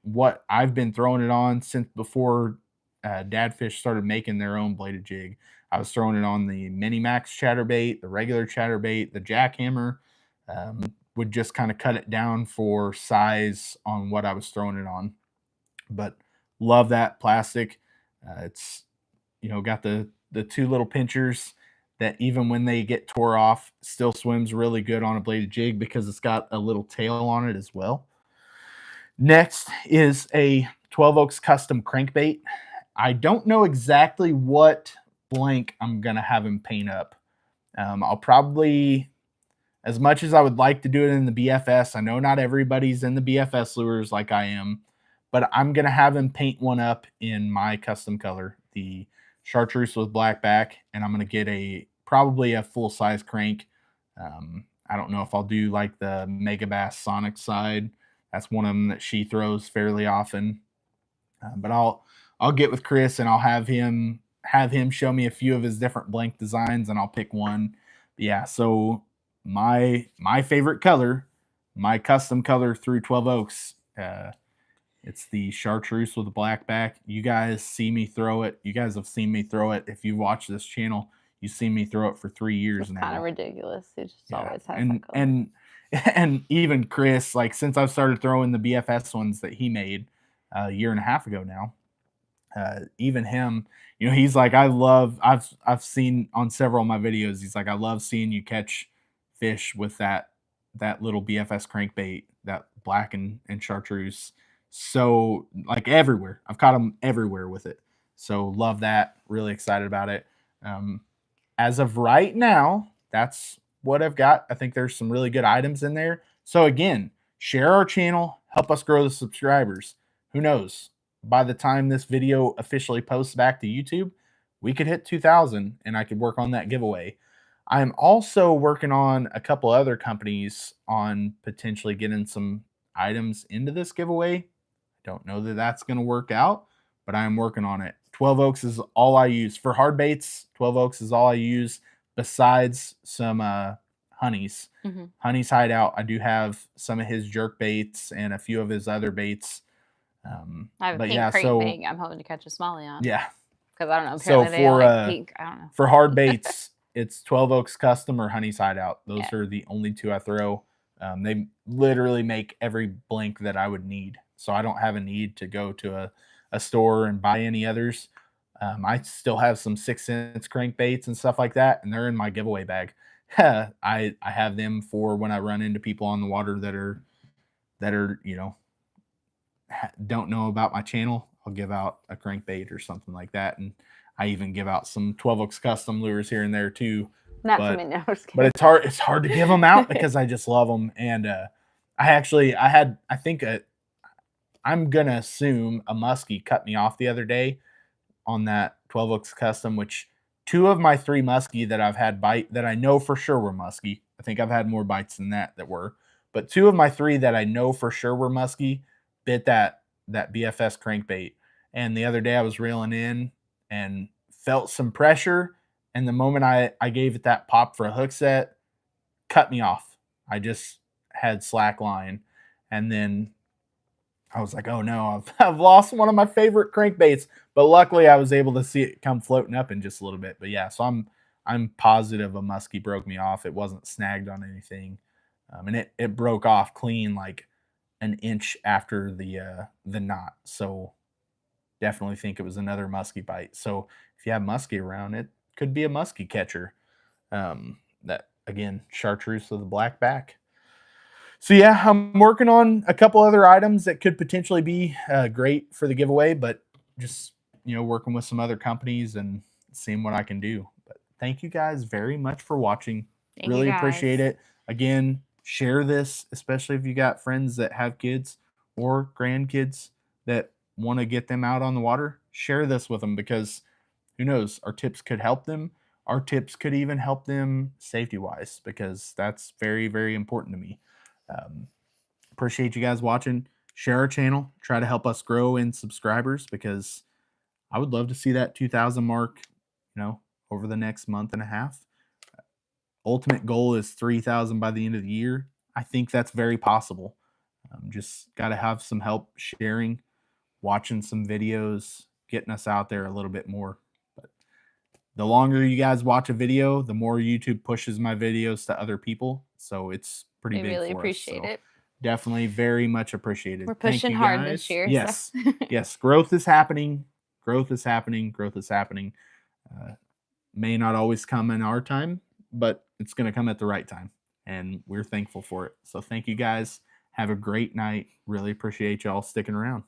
what I've been throwing it on since before Dadfish started making their own bladed jig. I was throwing it on the Mini Max chatterbait, the regular chatterbait, the jackhammer. Would just kind of cut it down for size on what I was throwing it on. But love that plastic. It's got the two little pinchers that even when they get tore off, still swims really good on a bladed jig because it's got a little tail on it as well. Next is a 12 Oaks custom crankbait. I don't know exactly what blank I'm going to have him paint up. I'll probably, as much as I would like to do it in the BFS, I know not everybody's in the BFS lures like I am, but I'm going to have him paint one up in my custom color, the chartreuse with black back, and I'm going to get probably a full-size crank. I don't know if I'll do like the Mega Bass Sonic side. That's one of them that she throws fairly often. But I'll get with Chris and I'll have him show me a few of his different blank designs, and I'll pick one. But yeah, so my favorite color, my custom color through 12 Oaks, it's the chartreuse with the black back. You guys see me throw it. You guys have seen me throw it. If you watch this channel, You've seen me throw it for 3 years now. Kind of ridiculous. It just always has and that color. and even Chris, like since I've started throwing the BFS ones that he made a year and a half ago now, even him, you know, he's like, I've seen on several of my videos, he's like, I love seeing you catch fish with that little BFS crankbait, that black and chartreuse. So like everywhere, I've caught them everywhere with it. So love that. Really excited about it. As of right now, that's what I've got. I think there's some really good items in there. So again, share our channel, help us grow the subscribers. Who knows? By the time this video officially posts back to YouTube, we could hit 2,000 and I could work on that giveaway. I'm also working on a couple other companies on potentially getting some items into this giveaway. Don't know that that's going to work out, but I am working on it. 12 Oaks is all I use. For hard baits, 12 Oaks is all I use besides some Honey's. Honey's Hideout, I do have some of his jerk baits and a few of his other baits. I have a pink crankbait I'm hoping to catch a smallie on. Yeah. Because I don't know. Apparently they like pink. I don't know. For hard baits, it's 12 Oaks Custom or Honey's Hideout. Those are the only two I throw. They literally make every blank that I would need. So I don't have a need to go to a store and buy any others. I still have some 6-cent crankbaits and stuff like that, and they're in my giveaway bag. I have them for when I run into people on the water that are you know, don't know about my channel. I'll give out a crankbait or something like that, and I even give out some 12 Oaks Custom lures here and there too. Not too many. But it's hard to give them out because I just love them. And I'm gonna assume a muskie cut me off the other day on that 12 Oaks Custom, which 2 of my 3 muskie that I've had bite that I know for sure were muskie. I think I've had more bites than that were, but 2 of my 3 that I know for sure were muskie bit that BFS crankbait. And the other day I was reeling in and felt some pressure, and the moment I gave it that pop for a hook set, cut me off. I just had slack line, and then I was like, oh no, I've lost one of my favorite crankbaits. But luckily I was able to see it come floating up in just a little bit. But yeah, so I'm positive a muskie broke me off. It wasn't snagged on anything. And it broke off clean like an inch after the knot. So definitely think it was another muskie bite. So if you have muskie around, it could be a muskie catcher. That again, chartreuse with a black back. So yeah, I'm working on a couple other items that could potentially be great for the giveaway, but just, you know, working with some other companies and seeing what I can do. But thank you guys very much for watching. Really appreciate it. Again, share this, especially if you got friends that have kids or grandkids that want to get them out on the water. Share this with them, because who knows, our tips could help them. Our tips could even help them safety-wise, because that's very, very important to me. Appreciate you guys watching. Share our channel. Try to help us grow in subscribers, because I would love to see that 2,000 mark, you know, over the next month and a half. Ultimate goal is 3,000 by the end of the year. I think that's very possible. Just got to have some help sharing, watching some videos, getting us out there a little bit more. But the longer you guys watch a video, the more YouTube pushes my videos to other people. So it's pretty big. Really appreciate it. Definitely very much appreciated. We're pushing hard this year. Yes. So. Yes. Growth is happening. Growth is happening. Growth is happening. May not always come in our time, but it's going to come at the right time. And we're thankful for it. So thank you guys. Have a great night. Really appreciate y'all sticking around.